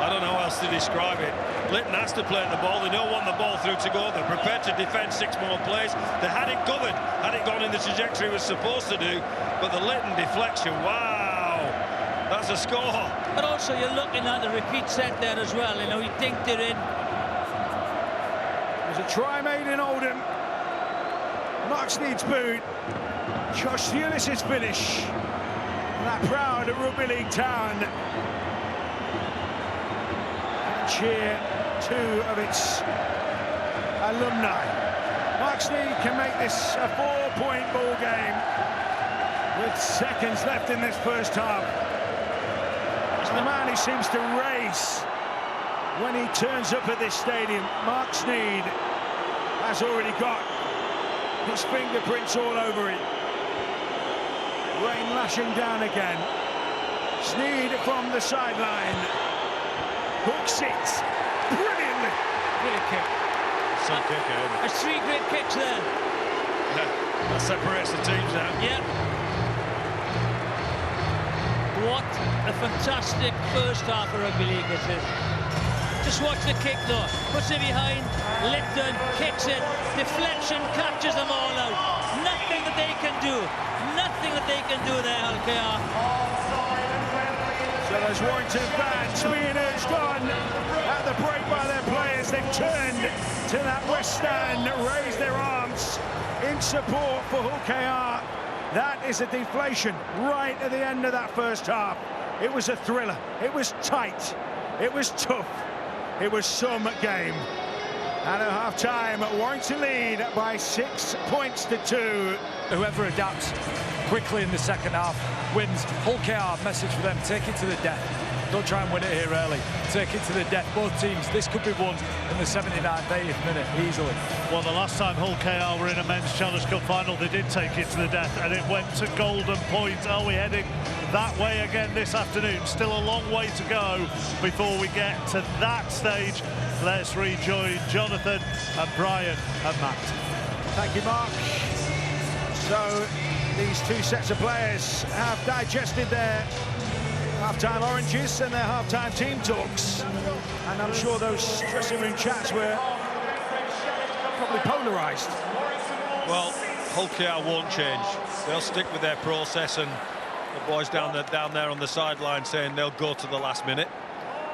I don't know how else to describe it. Litton has to play the ball. They don't want the ball through to go. They're prepared to defend 6 more plays. They had it covered, had it gone in the trajectory it was supposed to do. But the Litton deflection, wow, that's a score. But also you're looking at the repeat set there as well. You know, he dinked it in. There's a try made in Oldham. Mark Sneed's boot. Josh Thewlis' finish. That proud rugby league town. And cheer two of its alumni. Mark Sneed can make this a 4-point ball game with seconds left in this first half. It's the man who seems to race when he turns up at this stadium. Mark Sneed has already got his fingerprints all over it. Rain lashing down again. Sneed from the sideline. Hooks it brilliantly. Great kick. Some kick, There's 3 great kicks there. Yeah, that separates the teams now. Yeah. What a fantastic first half of rugby league this is. Just watch the kick though. Puts it behind. Litton kicks it. Deflection catches them all out. Nothing that they can do. Nothing that they can do there, LKR. So those Warrington fans being urged on at the break by their players. They've turned to that west stand, raised their arms in support for Hull KR. That is a deflation right at the end of that first half. It was a thriller. It was tight. It was tough. It was some game. And at half-time, Warrington lead by 6 points to 2. Whoever adapts quickly in the second half wins. Hull KR, message for them, take it to the death. Don't try and win it here early. Take it to the death. Both teams, this could be won in the 79th, 80th minute, easily. Well, the last time Hull KR were in a men's Challenge Cup final, they did take it to the death, and it went to golden point. Are we heading that way again this afternoon? Still a long way to go before we get to that stage. Let's rejoin Jonathan and Brian and Matt. Thank you, Mark. So these two sets of players have digested their half-time oranges and their half-time team talks, and I'm sure those dressing room chats were probably polarised. Well, Hull KR won't change. They'll stick with their process, and the boys down there on the sideline saying they'll go to the last minute.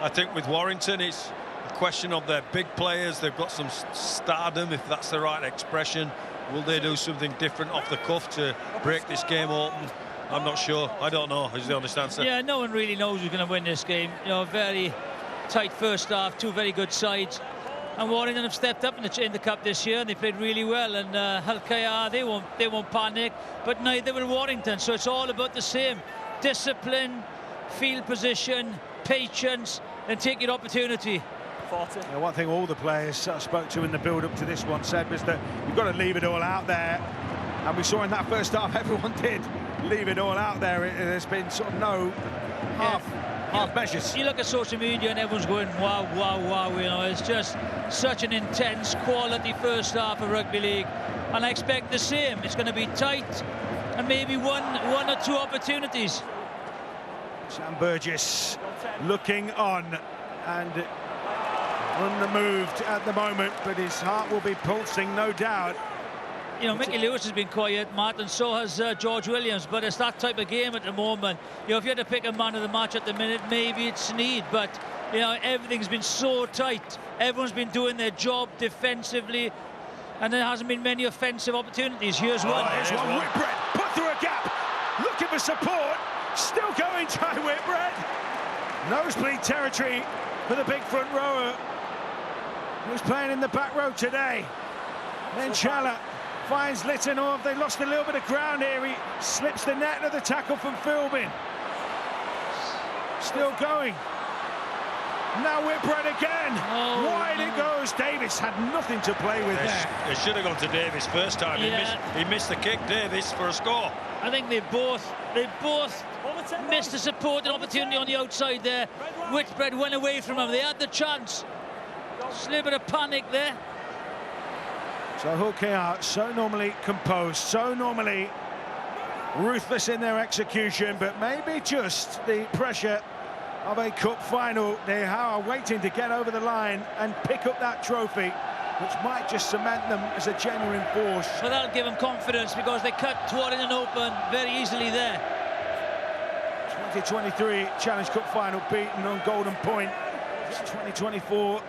I think with Warrington, it's a question of their big players. They've got some stardom, if that's the right expression. Will they do something different off the cuff to break this game open? I'm not sure. I don't know, is the honest answer. Yeah, no one really knows who's going to win this game. You know, very tight first half, 2 very good sides. And Warrington have stepped up in the cup this year, and they played really well. And Hull KR, they won't panic, but neither will Warrington. So it's all about the same: discipline, field position, patience, and take your opportunity. Yeah, one thing all the players I spoke to in the build-up to this one said was that you've got to leave it all out there. And we saw in that first half everyone did leave it all out there. There's been sort of no half measures. You look at social media and everyone's going, wow, wow, wow. You know, it's just such an intense quality first half of rugby league, and I expect the same. It's going to be tight and maybe one or two opportunities. Sam Burgess looking on and unremoved at the moment, but his heart will be pulsing, no doubt. You know, Mickey Lewis has been quiet, Matt, and so has George Williams, but it's that type of game at the moment. You know, if you had to pick a man of the match at the minute, maybe it's Sneed, but You know, everything's been so tight. Everyone's been doing their job defensively, and there hasn't been many offensive opportunities. Here's one. Here's one. Whitbread put through a gap, looking for support. Still going, Ty Whitbread. Nosebleed territory for the big front rower, who's playing in the back row today. Then Chala finds Litton. Oh, they lost a little bit of ground here. He slips the net of the tackle from Philbin. Still going. Now Whitbread again. Oh, wide it goes. Davis had nothing to play with there. It should have gone to Davis first time. Yeah. He missed the kick, Davis, for a score. I think they both missed a supporting opportunity on the outside there. Whitbread went away from him. They had the chance. Just a little bit of panic there. So Hull KR, so normally composed, so normally ruthless in their execution, but maybe just the pressure of a cup final. They are waiting to get over the line and pick up that trophy, which might just cement them as a genuine force. Well, that'll give them confidence, because they cut toward an open very easily there. 2023 Challenge Cup final beaten on Golden Point. It's 2024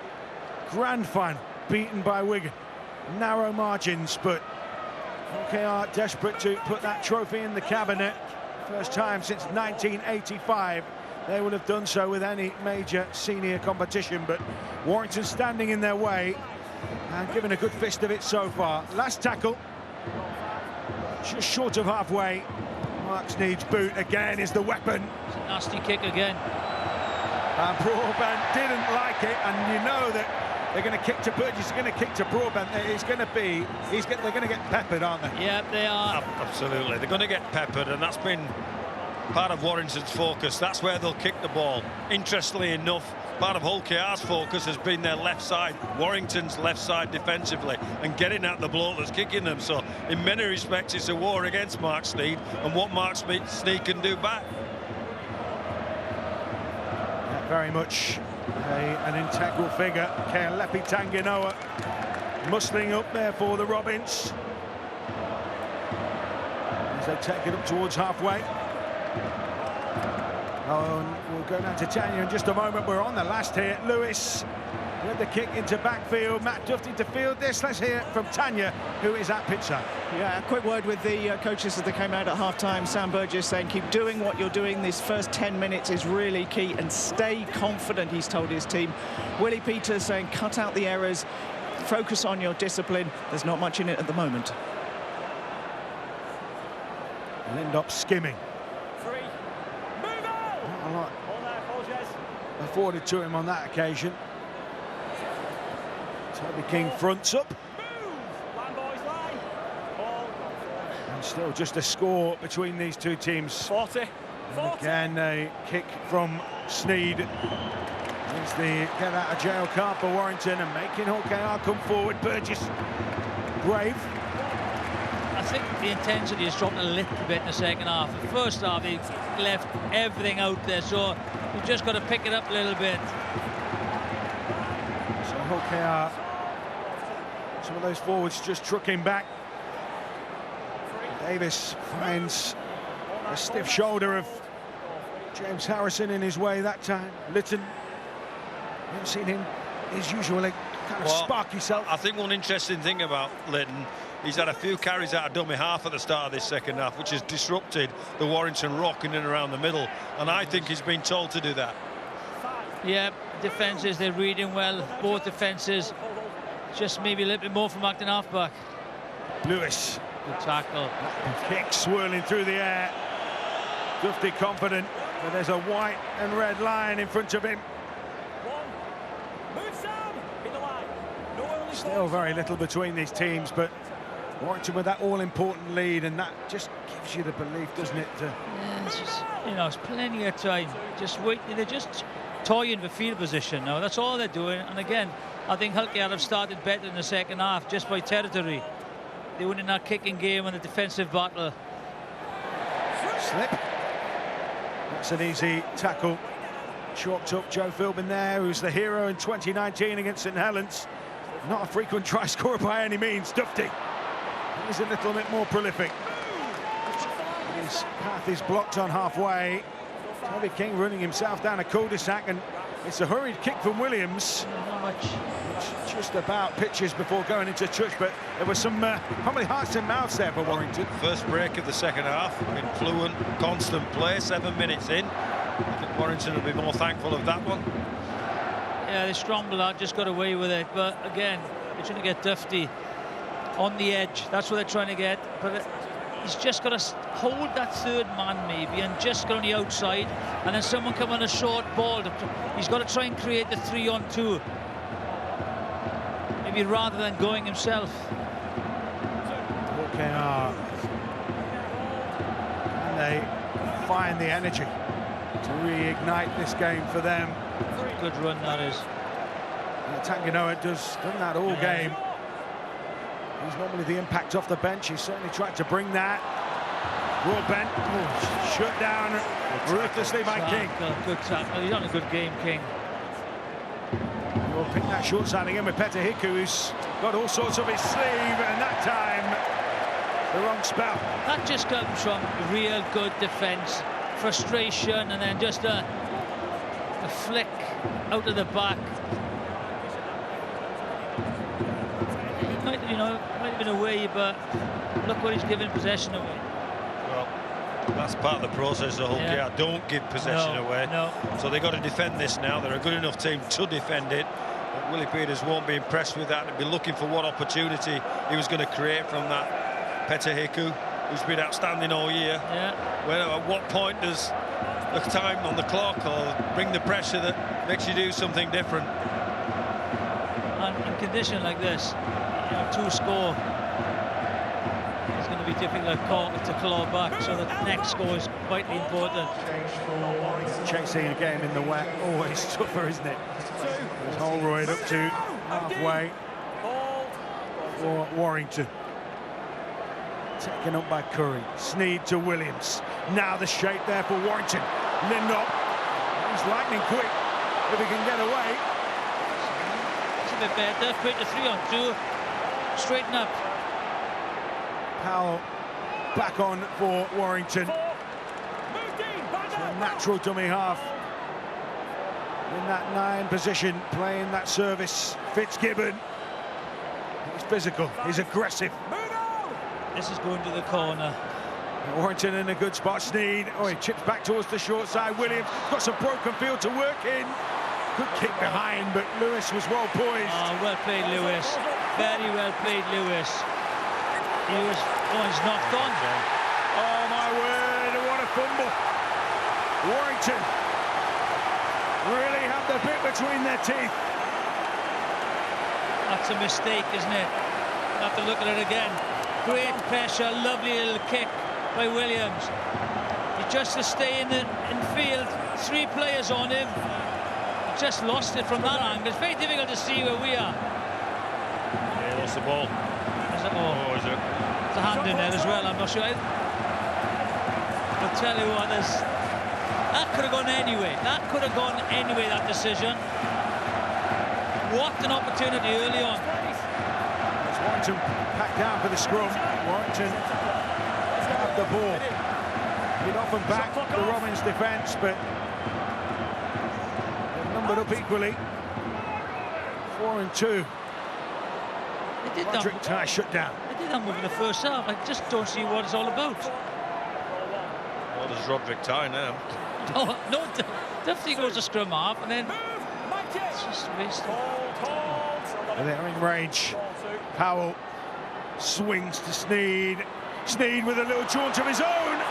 Grand Final beaten by Wigan. Narrow margins, but KR desperate to put that trophy in the cabinet. First time since 1985 they would have done so with any major senior competition, but Warrington standing in their way and giving a good fist of it so far. Last tackle, just short of halfway. Mark Sneed's boot again is the weapon. It's a nasty kick again. And Broadbent didn't like it, and you know that they're going to kick to Burgess, they're going to kick to Broadbent. They're going to get peppered, aren't they? Yeah, they are. Absolutely, they're going to get peppered, and that's been part of Warrington's focus. That's where they'll kick the ball. Interestingly enough, part of Hull KR's focus has been their left side, Warrington's left side defensively, and getting at the bloke that's kicking them. So in many respects it's a war against Mark Sneed and what Mark Sneed can do back. Yeah, very much an integral figure. Kealepi Tanganoa muscling up there for the Robins as they take it up towards halfway. Oh, and we'll go down to Tanya in just a moment. We're on the last here. Lewis with the kick into backfield. Matt Duffy to field this. Let's hear from Tanya, who is at pitchside. Yeah, a quick word with the coaches as they came out at half-time. Sam Burgess saying, keep doing what you're doing. This first 10 minutes is really key, and stay confident, he's told his team. Willie Peters saying, cut out the errors, focus on your discipline. There's not much in it at the moment. Lindop skimming. Not a lot afforded to him on that occasion. Toby King fronts up. And still just a score between these two teams. 40. And again, a kick from Sneed. It's the get out of jail card for Warrington, and making Hull KR come forward. Burgess brave. I think the intensity has dropped a little bit in the second half. The first half, they left everything out there, so you've just got to pick it up a little bit. So Hull KR, some of those forwards just trucking back. Davis finds a stiff shoulder of James Harrison in his way that time. Litton, you haven't seen him his usual kind of sparky self. I think one interesting thing about Litton, he's had a few carries out of dummy half at the start of this second half, which has disrupted the Warrington rock in and around the middle, and I think he's been told to do that. Yeah, defences, they're reading well, both defences. Just maybe a little bit more from acting halfback. Lewis. Good tackle. Kick swirling through the air. Dufty confident, but there's a white and red line in front of him. Still very little between these teams, but Warrington with that all-important lead, and that just gives you the belief, doesn't it? Yeah, it's just, you know, it's plenty of time. Just wait. They're just toying with field position now. That's all they're doing. And again, I think Hull KR have started better in the second half, just by territory. They went in that kicking game and the defensive battle. Slip. That's an easy tackle. Chalked up Joe Philbin there, who's the hero in 2019 against St Helens. Not a frequent try scorer by any means. Dufty. He's a little bit more prolific. His path is blocked on halfway. Toby King running himself down a cul-de-sac, and It's a hurried kick from Williams. Not much. Just about pitches before going into touch, but there was some probably hearts and mouths there for Warrington. First break of the second half, in fluent, constant play, 7 minutes in. I think Warrington will be more thankful of that one. Yeah, they scrambled out, just got away with it. But again, they're trying to get Dufty on the edge. That's what they're trying to get. But he's just got to hold that third man maybe and just go on the outside, and then someone come on a short ball. He's got to try and create the 3-on-2. Maybe rather than going himself. Okay, and they find the energy to reignite this game for them. Good run that is. Tanganoa done that all game. He's normally the impact off the bench. He certainly tried to bring that. Broadbent, shut down ruthlessly by King. Good tackle. He's on a good game, King. We'll pick that short side again with Hiku, who's got all sorts of his sleeve, and that time the wrong spell. That just comes from real good defence, frustration, and then just a flick out of the back. Might have been away, but look what he's giving possession away. Well, that's part of the process of Hull KR. Don't give possession away. No. So they've got to defend this now. They're a good enough team to defend it. But Willie Peters won't be impressed with that. He'll be looking for what opportunity he was going to create from that Hiku, who's been outstanding all year. Yeah. Well, at what point does the time on the clock or bring the pressure that makes you do something different? And in condition like this, to score, it's going to be difficult to claw back, so the next score is vitally important. Chasing again in the wet, always tougher, isn't it? There's Holroyd up to halfway for Warrington. Taken up by Curry. Sneed to Williams. Now the shape there for Warrington. Lindop. He's lightning quick if he can get away. It's a bit better. Quick to 3-on-2. Straighten up. Powell back on for Warrington. A natural dummy half in that 9 position, playing that service. Fitzgibbon. He's physical. He's aggressive. This is going to the corner. Warrington in a good spot. Sneed. Oh, he chips back towards the short side. Williams got some broken field to work in. Good kick behind, but Lewis was well poised. Oh, well played, Lewis. Very well played, Lewis. He's knocked on. Oh, my word, what a fumble. Warrington really have the bit between their teeth. That's a mistake, isn't it? Have to look at it again. Great pressure, lovely little kick by Williams. He just to stay in field, 3 players on him. He just lost it from that angle. It's very difficult to see where we are. Yeah, lost the ball. Is it? Oh, is it? There's a hand in there as well, I'm not sure. I'll tell you what, that could have gone anyway. That could have gone anyway, that decision. What an opportunity early on. Warrington packed down for the scrum. Warrington have the ball. He'd often back the Robins defence, but they're numbered up equally. 4-2. They did Roderick Ty shut down. They did that move in the first half. I just don't see what it's all about. What does Roderick Ty now? No, Dufty goes to scrum half and then it's just wasted. And they're in range. Powell swings to Sneed. Sneed with a little jaunt of his own.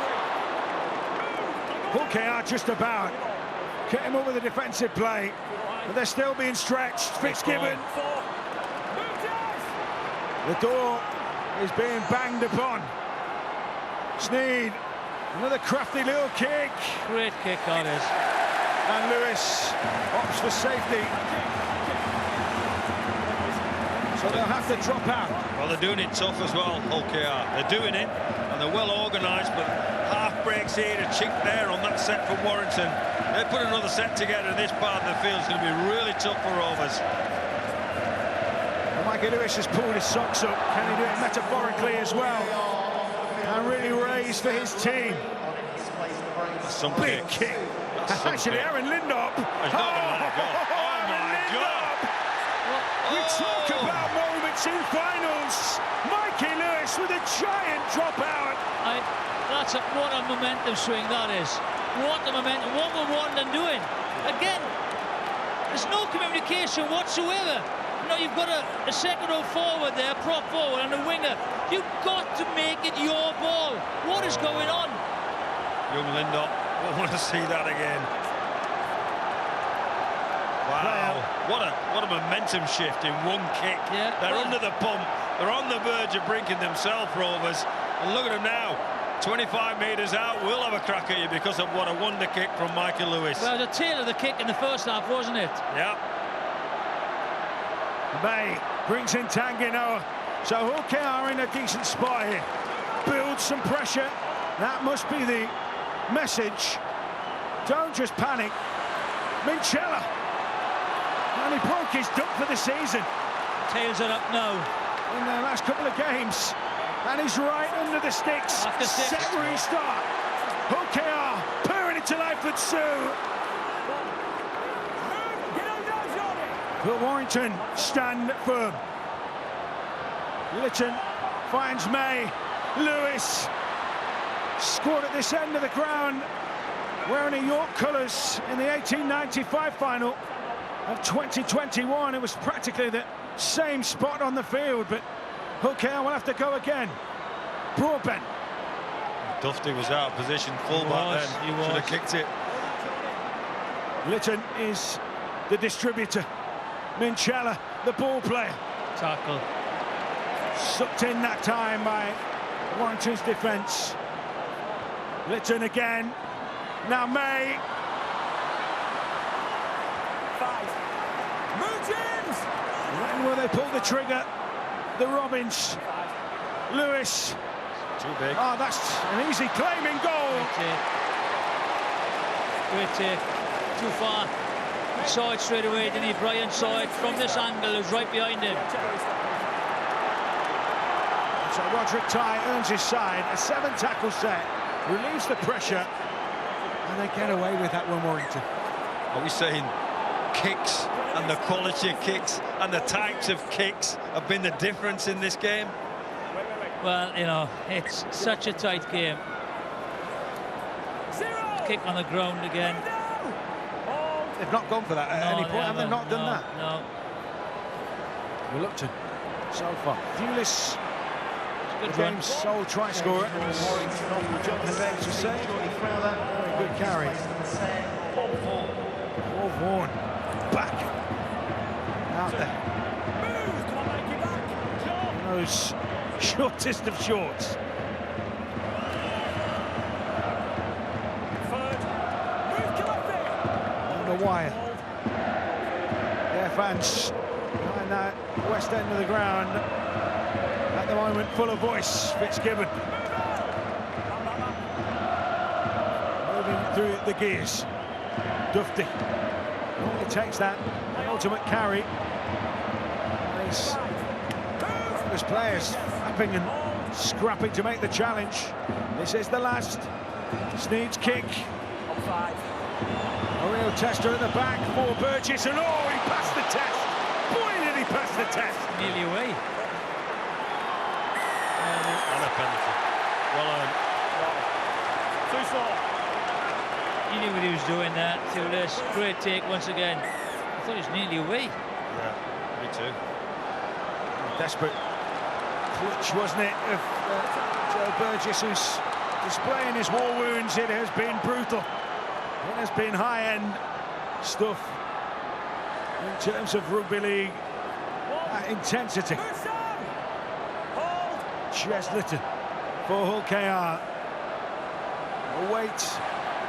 Hull KR just about get him up with a defensive play, but they're still being stretched. Fitzgibbon. The door is being banged upon. Sneed, another crafty little kick. Great kick that is. And Lewis opts for safety. So they'll have to drop out. Well, they're doing it tough as well, Hull KR. They're doing it, and they're well organised, but half breaks here, a chink there on that set from Warrington. They put another set together, and this part of the field is going to be really tough for Rovers. Well, Mikey Lewis has pulled his socks up. Can he do it metaphorically as well? And really raise for his team. That's some Big kick. kick. Actually, Aaron Lindop. He's not going to let it go. Oh, my God. We talk about moments in finals. Mikey Lewis with a giant dropout. What a momentum swing that is. What a momentum. What we're wanting and doing. Again, there's no communication whatsoever. You know, you've got a second row forward there, prop forward, and a winger. You've got to make it your ball. What is going on? Young Lindop. I want to see that again. Wow. What a momentum shift in one kick. Yeah, They're under the pump. They're on the verge of brinking themselves, Rovers. And look at them now. 25 metres out, we'll have a crack at you because of what a wonder kick from Michael Lewis. Well, the tail of the kick in the first half, wasn't it? Yeah. May brings in Tanginoa. So Hawke are in a decent spot here. Build some pressure. That must be the message. Don't just panic. Minchella. And he broke his duck for the season. Tails are up now. In the last couple of games. And he's right under the sticks. After six. Set restart. Hawke purring it to life with Sue. But Warrington stand firm. Lytton finds May. Lewis scored at this end of the ground, wearing a York colours in the 1895 final of 2021. It was practically the same spot on the field, but Hawke will have to go again. Broadbent. Dufty was out of position, fullback then. He should have kicked it. Lytton is the distributor. Minchella, the ball player. Tackle. Sucked in that time by Warrington's defence. Lytton again. Now May. When will they pull the trigger? The Robins. Lewis. Too big. Oh, that's an easy claiming goal. Great take. Too far. Saw it straight away, didn't he? Brian saw it from this angle. It was right behind him. So Roderick Ty earns his side. A 7-tackle set. Relieves the pressure. And they get away with that one, Warrington. Are we saying kicks and the quality of kicks and the types of kicks have been the difference in this game? Well, you know, it's such a tight game. Kick on the ground again. They've not gone for that at any point, have they not done that? No. Reluctant so far. Viewless, Good the run. game's sole try scorer. Jonathan Banks was saying. Very good carry. Paul Vaughan back out there. Those shortest of shorts. On the wire. Their fans behind that west end of the ground at the moment, full of voice. Fitzgibbon moving through the gears. Dufty only takes that ultimate carry. These players flapping and scrapping to make the challenge. This is the last. Sneed's kick. A real tester at the back for Burgess, and oh, he passed the test. Boy, did he pass the test. Nearly away. And a penalty. Well earned. He knew what he was doing there. To this great take once again. I thought he was nearly away. Yeah, me too. Desperate clutch, wasn't it, of Joe Burgess, who's displaying his war wounds. It has been brutal. It has been high-end stuff in terms of rugby league intensity. Cheslitten for Hull KR. The weight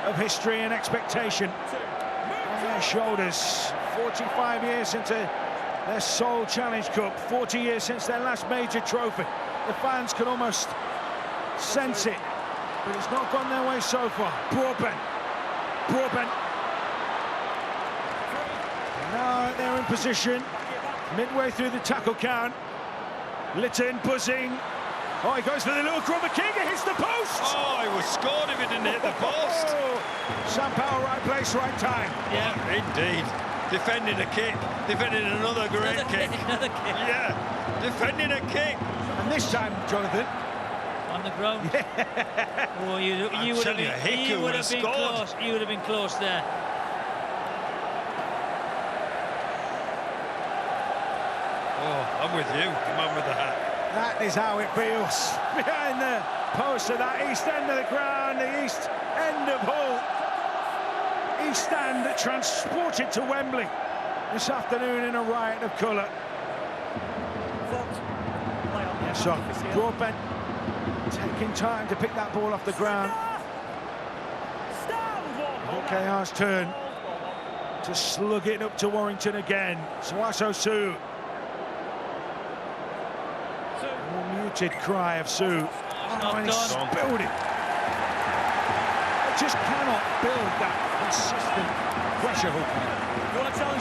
of history and expectation on their shoulders. 45 years since their sole Challenge Cup, 40 years since their last major trophy. The fans can almost sense it, but it's not gone their way so far. Broadbent. Now they're in position, midway through the tackle count. Lytton buzzing, Oh, he goes for the little grubber kick, it hits the post! Oh, he was scored if it didn't hit the post. Oh, Sam Powell, right place, right time. Yeah, indeed. Defending a kick, defending another great kick. Another kick. Yeah, defending a kick. And this time, Jonathan, on the ground. Oh, you would have been close. You would have been close there. Oh, I'm with you, the man with the hat. that is how it feels. Behind the post of that east end of the ground, the east end of Hull. East Stand transported to Wembley this afternoon in a riot of colour. So, Broadbent taking time to pick that ball off the ground. OKR's turn to slug it up to Warrington again. Swasso Sue. A muted cry of Sue. And he's spilled it. They just cannot build that consistent pressure hook.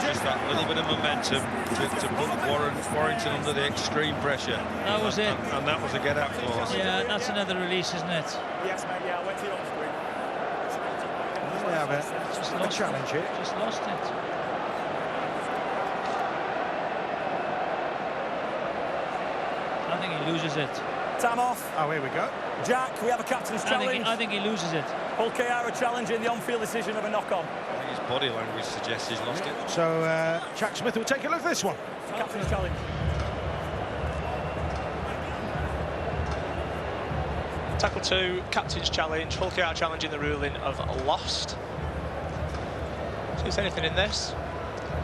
Just that little bit of momentum to put Warrington under the extreme pressure. That was it. And that was a get-out clause. Yeah, that's another release, isn't it? Yes, mate, yeah, I went to your screen. They have a challenge here. Just lost it. I think he loses it. Time off. Oh, here we go. Jack, we have a captain's challenge. I think he loses it. Hull KR are challenging the on-field decision of a knock-on. I think his body language suggests he's lost it. So, Jack Smith will take a look at this one. Captain's challenge. Tackle 2, captain's challenge. Hull KR challenging the ruling of lost. So is anything in this?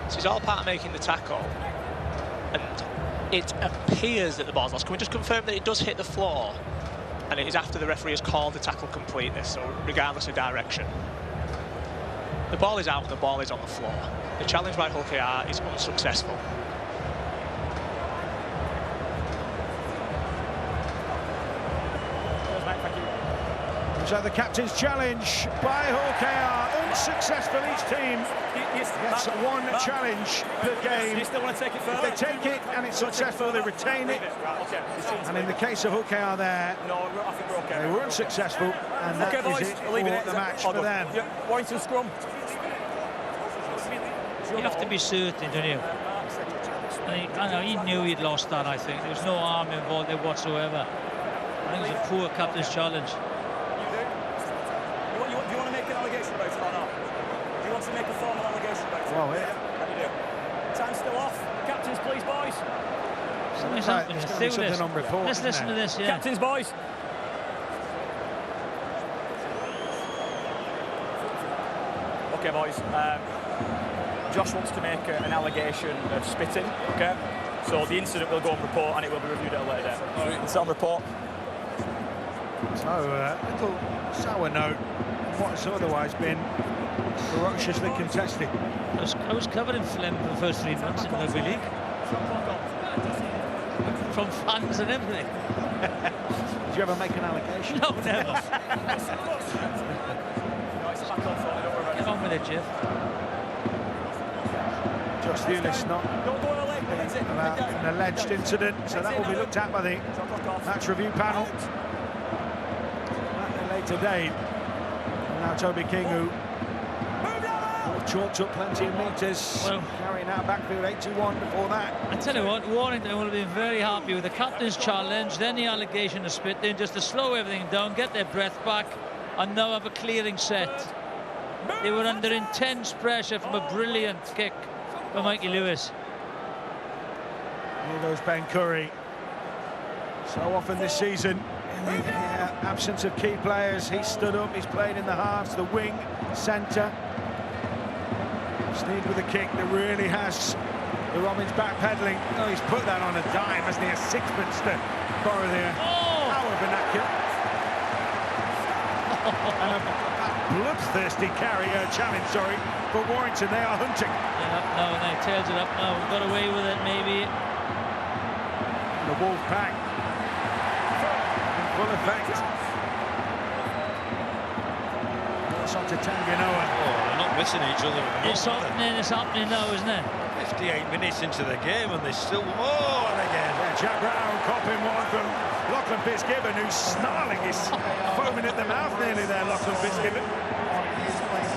This is all part of making the tackle. And it appears that the ball's lost. Can we just confirm that it does hit the floor? And it is after the referee has called the tackle complete, this, so regardless of direction. The ball is out and the ball is on the floor. The challenge by Hull KR is unsuccessful. So the captain's challenge by Hull KR, unsuccessful. Each team gets one challenge per game. Do you still want to take it further? If they take it and it's successful, they retain it. Right, okay. And in the case of Hull KR there, No, I think we're okay. they were unsuccessful, and that Okay, boys, is it we're leaving for it. the match Hold for on. them. Yeah, Warrington scrum. You have to be certain, don't you? I know he knew he'd lost that. I think there was no harm involved there whatsoever. I think it was a poor captain's challenge. Do you want to make an allegation about it or not? Do you want to make a formal allegation about it? Well, yeah. Let me do. Time's still off. Captains, please, boys. Something's Right, happening. there's gonna be Through something this. on report, Let's isn't listen to there? this. Yeah. Captains, boys. Okay, boys. Josh wants to make an allegation of spitting. Okay. So the incident will go on report and it will be reviewed at a later date. It's on report. So, little sour note on what has otherwise been ferociously contested. I was covered in phlegm for the first 3 months in rugby league. From fans and everything. Did you ever make an allegation? No, never. Get on with it, Jeff. Josh Hewlis not Don't go early. That's it. about an alleged incident, so that will be looked at by the match review panel at a later date. And now Toby King, who chalked up plenty of metres, Well, carrying out backfield 81 before that. I tell you what, Warrington will have been very happy with the captain's challenge, then the allegation of spitting, just to slow everything down, get their breath back, and now have a clearing set. They were under intense pressure from a brilliant kick by Mikey Lewis. Here goes Ben Curry. So often this season, in the absence of key players, he's stood up, he's played in the halves, the wing, centre. Sneed with a kick that really has the Robins backpedaling. Oh, he's put that on a dime, hasn't he? A sixpence to borrow the our vernacular. And a bloodthirsty challenge, sorry, for Warrington. They are hunting. Yeah, no, they tails it up now. We've got away with it, maybe. The Wolf Pack in full effect. It's on to Tanganoa. Oh, they're not missing each other. It's happening now, isn't it? 58 minutes into the game and they still... Oh, and again. Yeah, Jack Brown copping one from Lachlan Fitzgibbon, who's snarling. He's foaming at the mouth nearly there, Lachlan Fitzgibbon.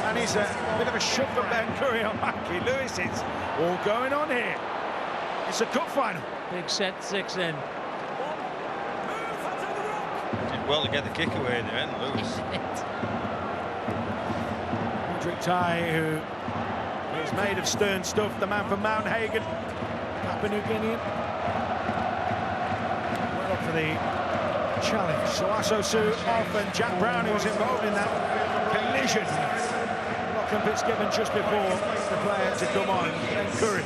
And he's a bit of a shove for Ben Curry on Mackie Lewis. It's all going on here. It's a cup final. Big set 6 in. Did well to get the kick away in the end, Lewis. Hendrik Tai, who is made of stern stuff, the man from Mount Hagen, Papua New Guinea. Well up for the challenge. Soaso Su off, and Jack Brown, who was involved in that collision. Lachlan Fitzgibbon just before the player to come on. And Curry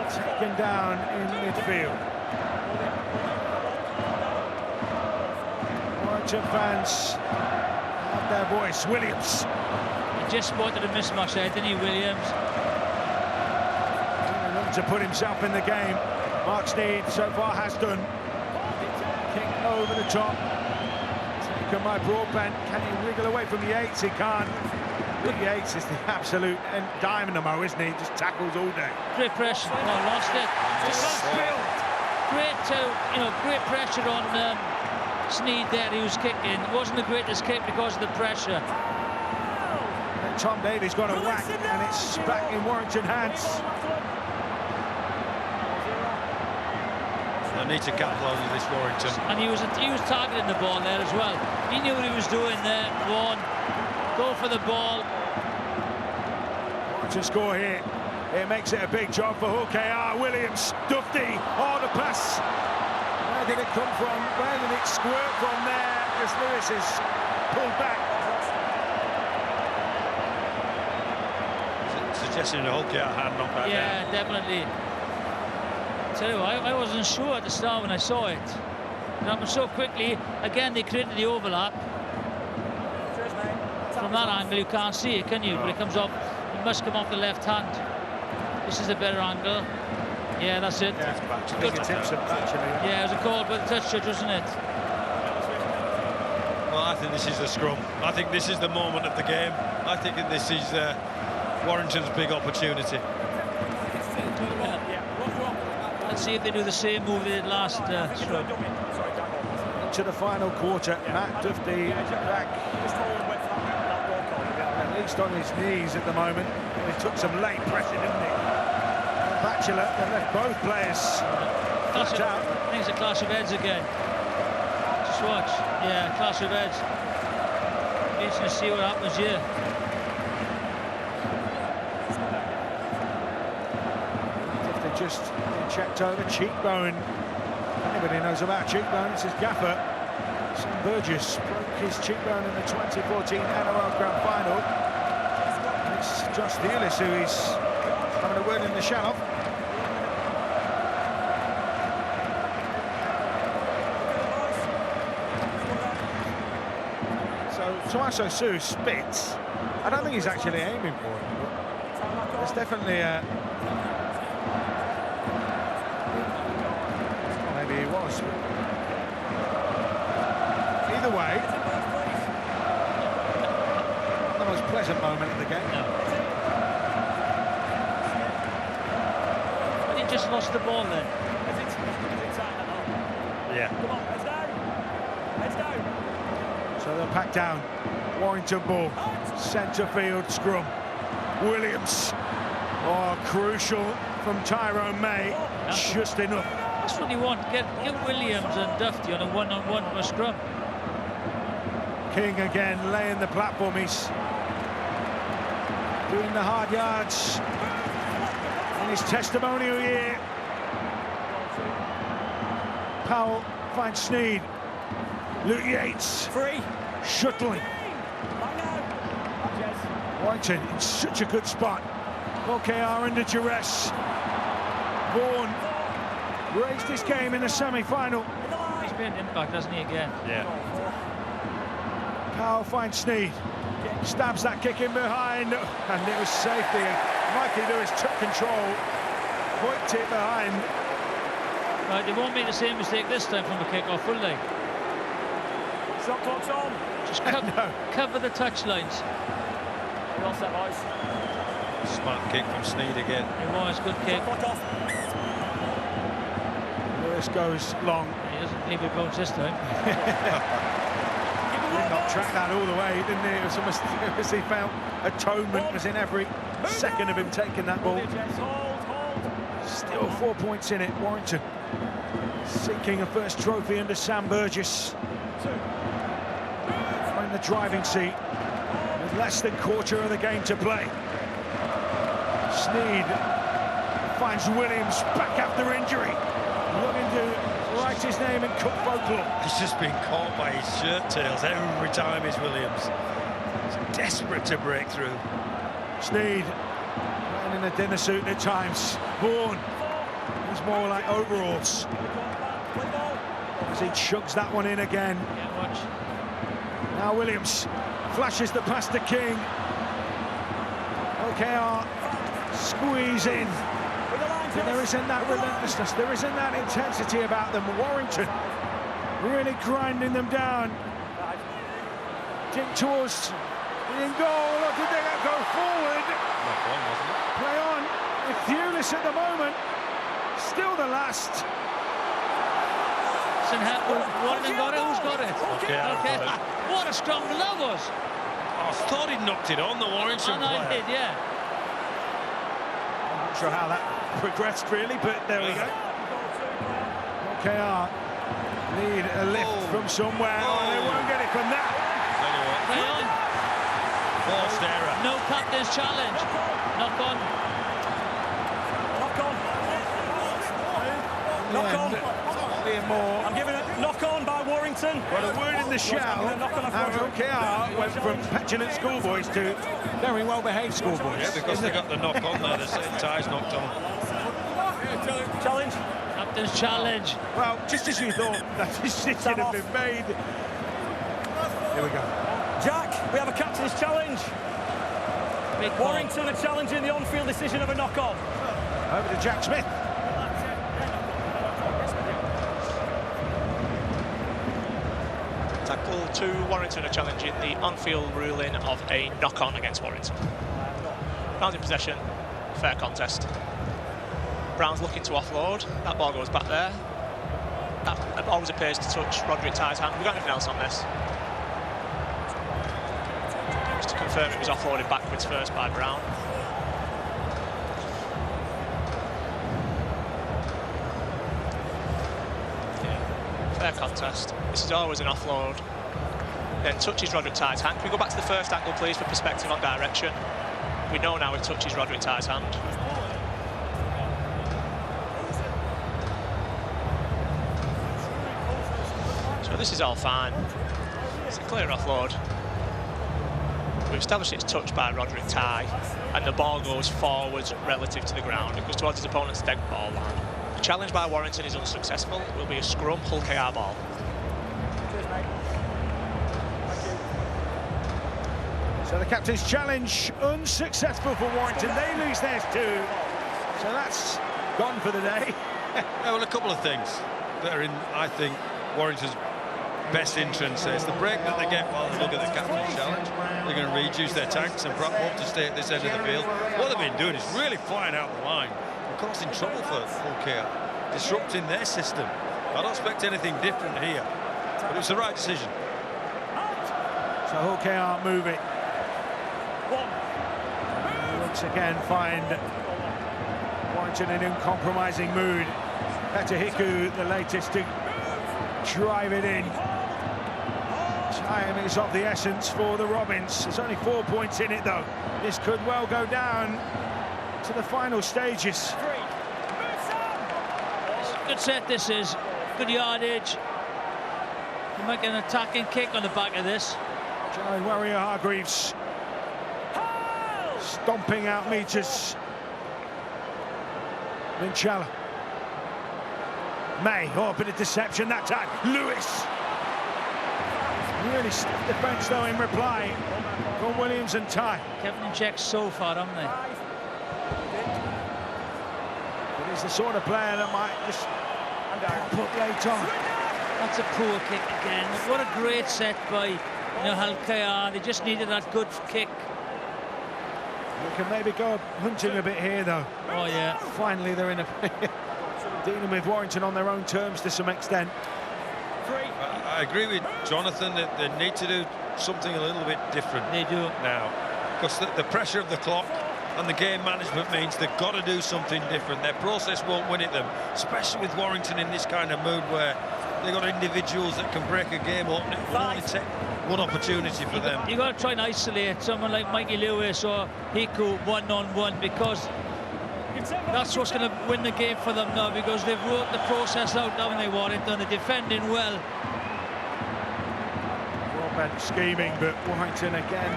taken down in midfield. Warrington fans have their voice. Williams. Just spotted a mismatch there, didn't he, Williams? Looking to put himself in the game. Mark Sneed so far has done. Kick over the top. Taken by Broadbent. Can he wriggle away from Yates? He can't. Yates is the absolute dynamo, isn't he? Just tackles all day. Great pressure. Oh, lost it. Great pressure on Sneed there. He was kicking. It wasn't the greatest kick because of the pressure. Tom Davies got a whack, and it's back in Warrington hands. They need to capitalise on this, Warrington. And he was targeting the ball there as well. He knew what he was doing there. Go for the ball. To score here, it makes it a big job for Hull KR. Williams, Dufty, oh, the pass. Where did it come from? Where did it squirt from there as Lewis is pulled back? Suggesting a Hull KR hand knock out there. Yeah, definitely. Tell you what, I wasn't sure at the start when I saw it. It happened so quickly. Again, they created the overlap. From that angle, you can't see it, can you? But it comes off. It must come off the left hand. This is a better angle. Yeah, that's it. Yeah, fingertips actually. Yeah, it was a call by the touch judge, wasn't it? Well, I think this is the scrum. I think this is the moment of the game. I think this is Warrington's big opportunity. Let's see if they do the same move they did last scrum. To the final quarter, Matt Dufty back. At least on his knees at the moment. He took some late pressure, didn't he? Batchelor that left both players flat out. I think it's a clash of heads again. Just watch. Yeah, clash of heads. Interesting to see what happens here. Dufty just checked over cheekbone. Anybody knows about cheekbone, it's his gaffer. Sam Burgess broke his cheekbone in the 2014 NRL Grand Final. It's Josh Thielis who is having a word in the shadow. So Soaso Su spits. I don't think he's actually aiming for it. There's definitely a... Maybe he was. Either way, the most pleasant moment of the game. No. But he just lost the ball then. Yeah. Come on, heads down. Heads down. So they'll pack down. Warrington ball. Centre field scrum. Williams. Oh, crucial from Tyrone May. Just enough. That's what you want. Get Williams and Dufty on a one-on-one for a scrum. King again laying the platform. He's doing the hard yards in his testimonial year. Powell finds Sneed. Luke Yates. Free. Shuttling. Warrington in such a good spot. OKR under duress. Vaughan raised his game in the semi-final. He's made an impact, hasn't he, again? Yeah. Powell finds Sneed. Stabs that kick in behind. And it was safety. Mikey Lewis took control. Hoiked it behind. Right, they won't make the same mistake this time from the kick-off, will they? Shot clock's on. Just cover the touchlines. Well set, boys. Smart kick from Sneed again. It was good kick. Lewis goes long. He doesn't leave it bounce this time. Did not track that all the way, didn't he? It was almost as he felt atonement was in every second of him taking that ball. Still 4 points in it. Warrington seeking a first trophy under Sam Burgess. In the driving seat with less than quarter of the game to play. Sneed finds Williams back after injury, looking to write his name in cup folklore. He's just been caught by his shirt tails every time, is Williams. He's desperate to break through. Sneed playing in a dinner suit at times. Vaughan, he's more like overalls as he chugs that one in again. Yeah, watch. Now Williams flashes the pass to King. OKR squeeze in. But there isn't that relentlessness, there isn't that intensity about them. Warrington really grinding them down. Dig towards in goal. Look at they go forward. Play on. With Thewlis at the moment. Still the last. Warrington got it. Who's got it? Okay. What a strong that was. I thought he knocked it on the Warrington And I player. did, yeah. I'm not sure how that progressed really, but there we go. OKR need a lift from somewhere. Oh, they won't get it from that. Play on. Forced error. No captain's challenge. Knock on. Liam Moore. I'm giving it knock on by Warrington. But a word in the shell, and OKR went from petulant schoolboys to very well-behaved schoolboys. Yeah, because they got the knock on there, the same ties knocked on. Challenge. Captain's challenge. Well, just as you thought that decision had been made. Here we go. Jack, we have a captain's challenge. Big call. Warrington are challenging the on-field decision of a knock-on. Over to Jack Smith. Tackle to Warrington are challenging the on-field ruling of a knock-on against Warrington. Brown's in possession, fair contest. Brown's looking to offload, that ball goes back there. That always appears to touch Roderick Ty's hand. We've got anything else on this? Just to confirm it was offloaded backwards first by Brown. Fair contest. This is always an offload. Then touches Roderick Ty's hand. Can we go back to the first angle, please, for perspective on direction? We know now it touches Roderick Ty's hand. So this is all fine. It's a clear offload. We've established it's touched by Roderick Ty, and the ball goes forwards relative to the ground. It goes towards his opponent's dead ball line. The challenge by Warrington is unsuccessful. It will be a scrum, Hull KR ball. So the captain's challenge unsuccessful for Warrington. They lose theirs too. So that's gone for the day. Yeah, well, a couple of things that are in, I think, Warrington's best interest. It's the break that they get while they look at the captain's challenge. They're going to reduce their tanks and perhaps hope to stay at this end of the field. What they've been doing is really flying out the line, causing trouble for OKR, disrupting their system. I don't expect anything different here, but it's the right decision. So OKR move it. Once again find Warrington in an uncompromising mood. Peter Hiku, the latest to drive it in. Time is of the essence for the Robins. There's only 4 points in it though. This could well go down to the final stages. Good set this is. Good yardage. You might get an attacking kick on the back of this. Jared Warrior-Hargreaves stomping out meters. Minchala. May, oh, a bit of deception that time. Lewis. Really stiff defence though in reply from Williams and Ty. Kept in check so far, haven't they? But he's the sort of player that might just pop up late on. That's a poor kick again. What a great set by Hull KR. They just needed that good kick. We can maybe go hunting a bit here, though. Oh, yeah. Finally, they're in a dealing with Warrington on their own terms to some extent. I agree with Jonathan that they need to do something a little bit different. They do. Now, because the pressure of the clock and the game management means they've got to do something different. Their process won't win it them, especially with Warrington in this kind of mood where they've got individuals that can break a game open. It will only take one opportunity for them. You've got to try and isolate someone like Mikey Lewis or Hiku one-on-one, because that's what's going to win the game for them now, because they've worked the process out, haven't they, Warrington? They're defending well. Well-bent scheming, but Warrington again,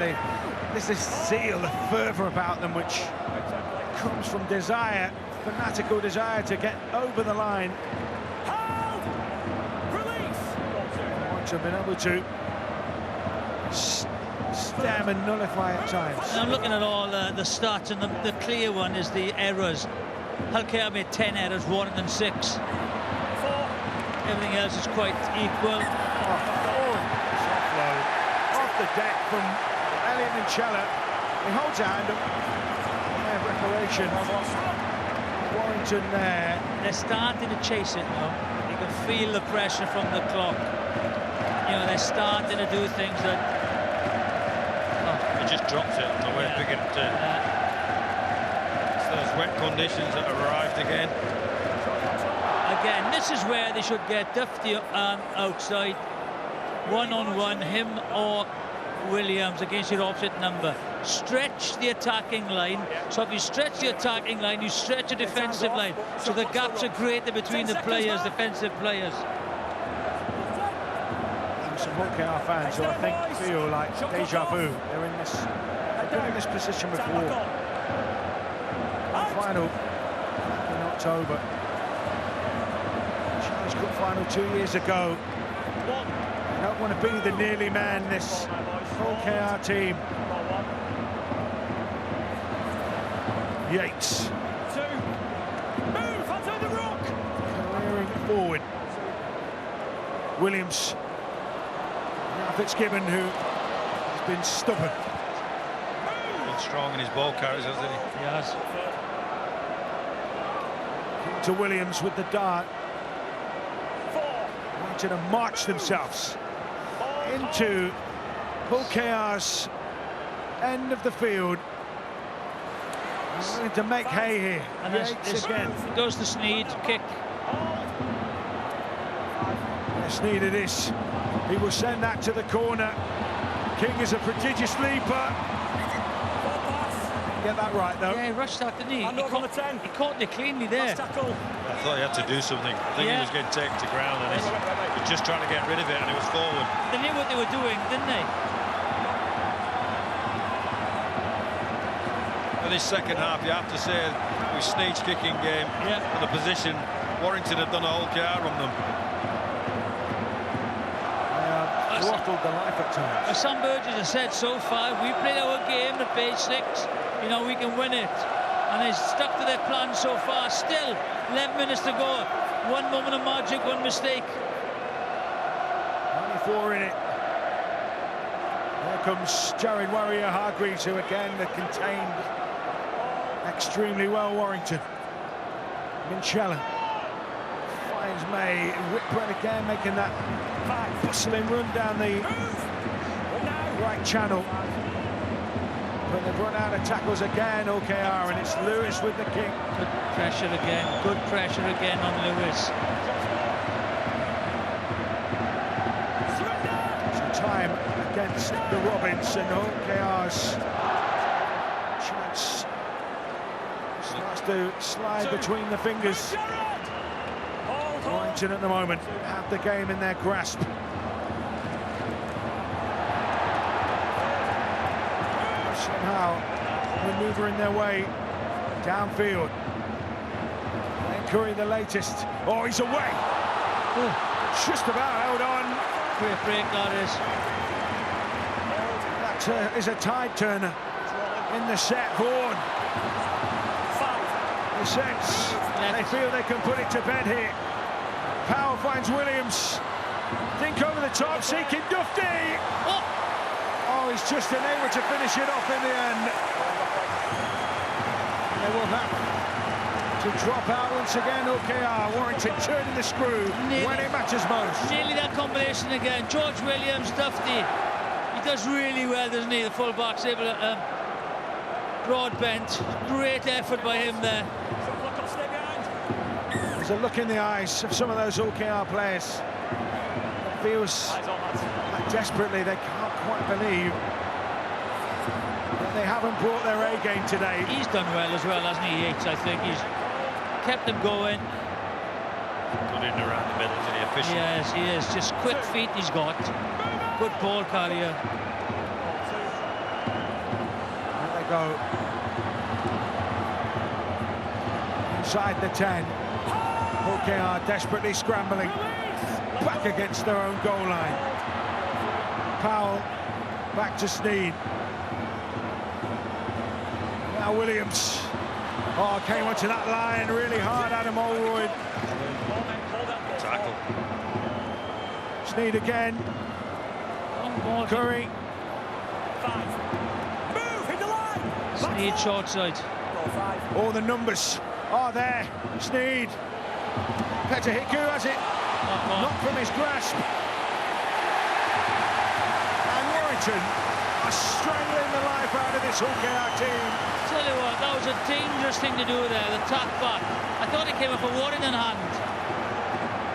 there's this zeal, the fervour about them, which comes from desire, fanatical desire to get over the line. Warrington have been able to stem and nullify at times. And I'm looking at all the stats, and the clear one is the errors. Hull KR made 10 errors, Warrington 6. Everything else is quite equal. Offload off the deck from Elliot Minchella. He holds a hand up. Reparation. Warrington there. They're starting to chase it now. You can feel the pressure from the clock. You know, they're starting to do things that... He just drops it on the way, picking it to... It's those wet conditions that have arrived again. Again, this is where they should get Duffy outside. One-on-one, him or Williams against your opposite number. Stretch the attacking line. So if you stretch the attacking line, you stretch the defensive line. So the gaps are greater between the players, defensive players. Some Hull KR fans who I think feel like deja vu. They've been in this position before. Final in October. Challenge Cup final 2 years ago. They don't want to be the nearly man, this Hull KR team. Yates. Careering forward. Williams. Now Fitzgibbon, who has been stubborn. Been strong in his ball carries, hasn't he? He has. To Williams with the dart. Wanting to march themselves into Hull KR's end of the field. Wanting to make hay here. And Yates again. Goes to Sneed, kick. Sneed it is. He will send that to the corner. King is a prodigious leaper. Get that right, though. Yeah, he rushed that, didn't he? He caught it cleanly there. I thought he had to do something. I think he was getting taken to ground, and he was just trying to get rid of it, and it was forward. They knew what they were doing, didn't they? For this second half, you have to say, with Sneed's kicking game, and the position, Warrington have done a Hull KR on them. Throttled the life at times. As Sam Burgess has said so far, we played our game at basics, you know, we can win it. And they stuck to their plan so far. Still 11 minutes to go. One moment of magic, one mistake. 24 in it. There comes Jared Warrior-Hargreaves, who again are contained extremely well, Warrington. Minchella finds May. Whitbread again making that bustling run down the right channel. But they've run out of tackles again, OKR, and it's Lewis with the kick. Good pressure again on Lewis. Some time against the Robins, and OKR's chance starts to slide between the fingers. Warrington at the moment have the game in their grasp. Somehow manoeuvring their way downfield. And Curry the latest. Oh, he's away. Oh, just about held on. Great break that is. That is a tide turner in the set. Vaughan. The sets. They feel they can put it to bed here. Powell finds Williams. Dink over the top, seeking Duffy. Oh, he's just unable to finish it off in the end. They will have to drop out once again. OKR, Warrington turning the screw when it matters most. Nearly that combination again. George Williams, Dufty. He does really well, doesn't he? The full-back's able to broad bent. Great effort by him there. There's a look in the eyes of some of those OKR players. It feels like desperately they can't quite believe that they haven't brought their A game today. He's done well as well, hasn't he, Yates? I think he's kept them going. Good in around the middle, isn't he? Efficient. Yes, he is. Just quick feet he's got. Good ball carrier. There they go. Inside the 10. OKR desperately scrambling. Back against their own goal line. Powell back to Sneed. Now Williams. Oh, came onto that line really hard, Adam Oldroyd. Tackle. Sneed again. Curry. Sneed short side. All the numbers are there. Sneed. Peter Hiku has it. Not from his grasp. And Warrington are strangling the life out of this OKR team. Tell you what, that was a dangerous thing to do there, the tap back. I thought it came off a Warrington hand.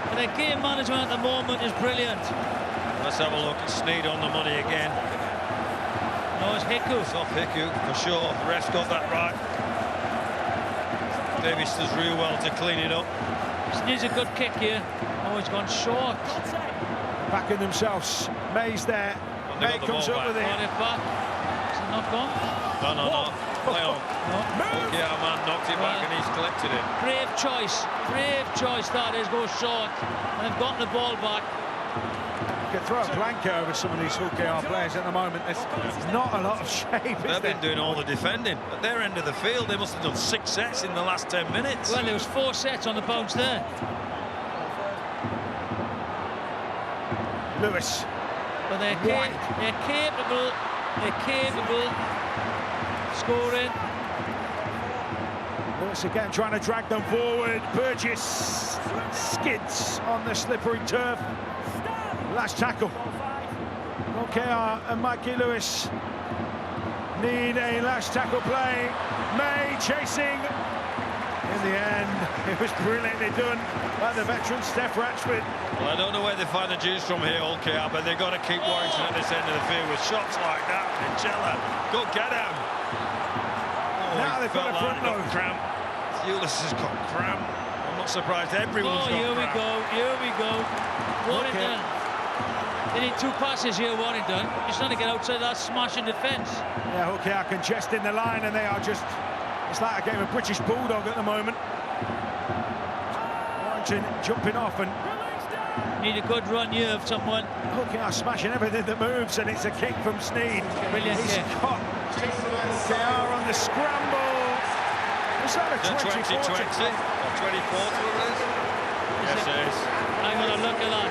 But their game management at the moment is brilliant. Let's have a look at Sneed on the money again. No, it's Hiku. It's off Hiku, for sure. The ref's got that right. Davies does real well to clean it up. Sneed's a good kick here. Oh, he's gone short. Backing themselves. May's there. May comes up with it. Got it back. Is it not gone? No. Play on. No. Yeah, man knocked it back and he's collected it. Brave choice that is, go short. And they've got the ball back. You can throw a blanket over some of these OKR players at the moment. There's not a lot of shape. They've been doing all the defending. At their end of the field, they must have done 6 sets in the last 10 minutes. Well, there was 4 sets on the bounce there. Lewis. But they're capable scoring. Lewis again trying to drag them forward. Burgess skids on the slippery turf. Last tackle. OKR and Mikey Lewis need a last tackle play. May chasing. In the end, it was brilliantly done by the veteran Steph Ratchford. Well, I don't know where they find the juice from here, OKR, but they've got to keep Warrington at this end of the field with shots like that. Nichella, go get him. Oh, now they've got a front load. Cramp. Ulysses has got cramp. I'm not surprised everyone's got cramp. Here we go. Warrington. They need 2 passes here, Warrington. Just trying to get outside that smashing defence. Yeah, OKR congesting the line and they are just... It's like a game of British Bulldog at the moment. Warrington jumping off and... Need a good run here of someone. OKR smashing everything that moves and it's a kick from Sneed. Brilliant He's kick. got OKR on the scramble. Is that a 20-20 or 24 it is? Yes, it is. I'm going to look at that.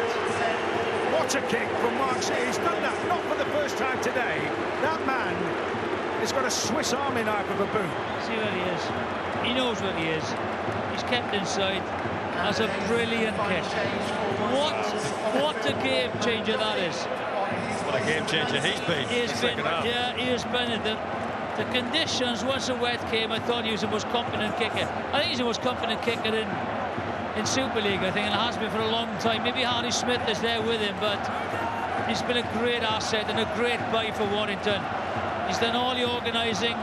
What a kick from Mark City. He's done that, not for the first time today. That man has got a Swiss Army knife of a boot. See where he is. He knows where he is. He's kept inside. That's a brilliant kick. What a game changer that is. What a game changer he's been. He has been. Yeah, he has been. The conditions, once the wet came, I thought he was the most confident kicker. I think he's the most confident kicker in Super League, I think, and has been for a long time. Maybe Harry Smith is there with him, but he's been a great asset and a great buy for Warrington. He's done all the organising.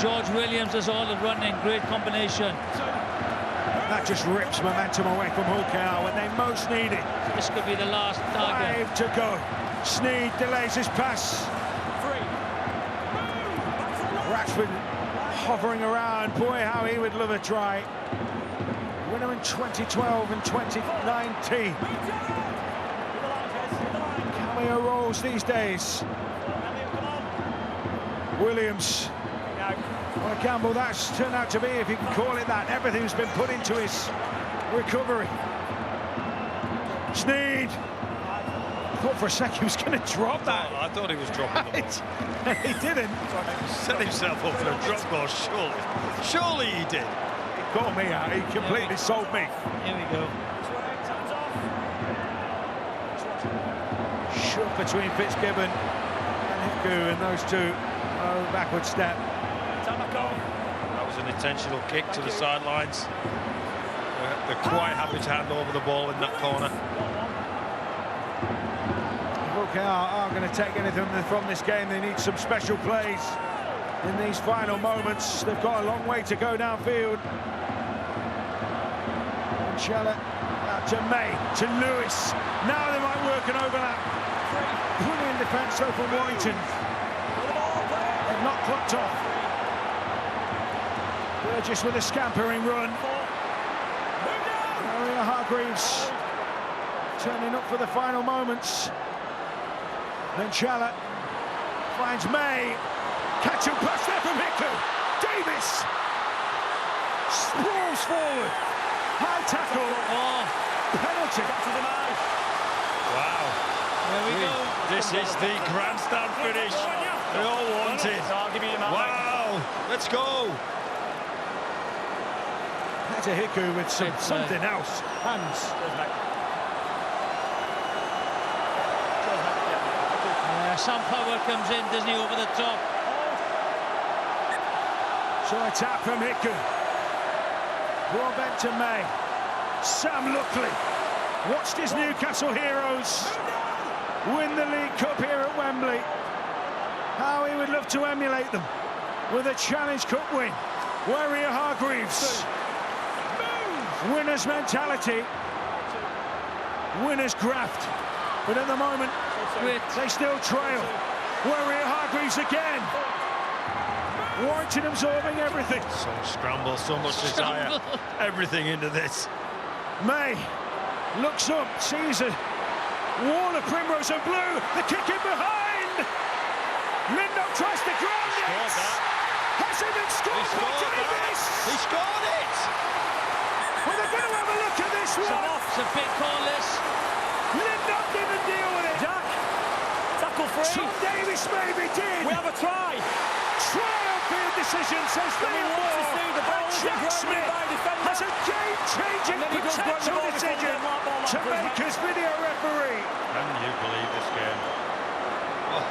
George Williams does all the running. Great combination. That just rips momentum away from OKR when they most need it. This could be the last target. 5 to go. Sneed delays his pass. Ratchford hovering around. Boy, how he would love a try. Winner in 2012 and 2019. Cameo roles these days. Williams. What a gamble that's turned out to be, if you can call it that. Everything's been put into his recovery. Sneed. thought for a second he was going to drop that. I thought he was dropping the ball. He didn't. Set himself up for a drop ball, surely. Surely he did. He caught me out. He completely sold me. Here we go. Shot between Fitzgibbon and Hiku, and those two backward step. That was an intentional kick to the sidelines. They're quite happy to hand over the ball in that corner. Hull are going to take anything from this game. They need some special plays in these final moments. They've got a long way to go downfield. Manchella out to May, to Lewis. Now they might work an overlap. Brilliant defence though from Warrington. They've not clocked off. Burgess with a scampering run. Maria Hargreaves turning up for the final moments. Manchella finds May. Catch and pass there from Hiku. Davis sprawls forward. High tackle. Penalty. Wow. There we go. This is the grandstand finish they all wanted. Wow. Let's go. That's a Hiku with something else. Hands. Sam Power comes in, doesn't he, over the top. So a tap from Hiku. Ball back to May. Sam Luckley watched his Newcastle heroes win the League Cup here at Wembley. How he would love to emulate them with a Challenge Cup win. Warrior Hargreaves. Winner's mentality. Winner's graft. But at the moment, they still trail. Warrior Hargreaves again. Warrington absorbing everything. So much scramble, so much desire. Everything into this. May looks up, sees a wall of primrose and blue. The kick in behind. Lindop tries to ground it. Has even scored. He scored it. Well, they're going to have a look at this one. It's a big call, this. Lindop didn't deal with it. Jack, tackle free. Tom Davis maybe did. We have a try. Trial field decision, says Liam Moore. The ball Jack Smith has a game-changing potential decision to make as video referee. Can you believe this game? Oh.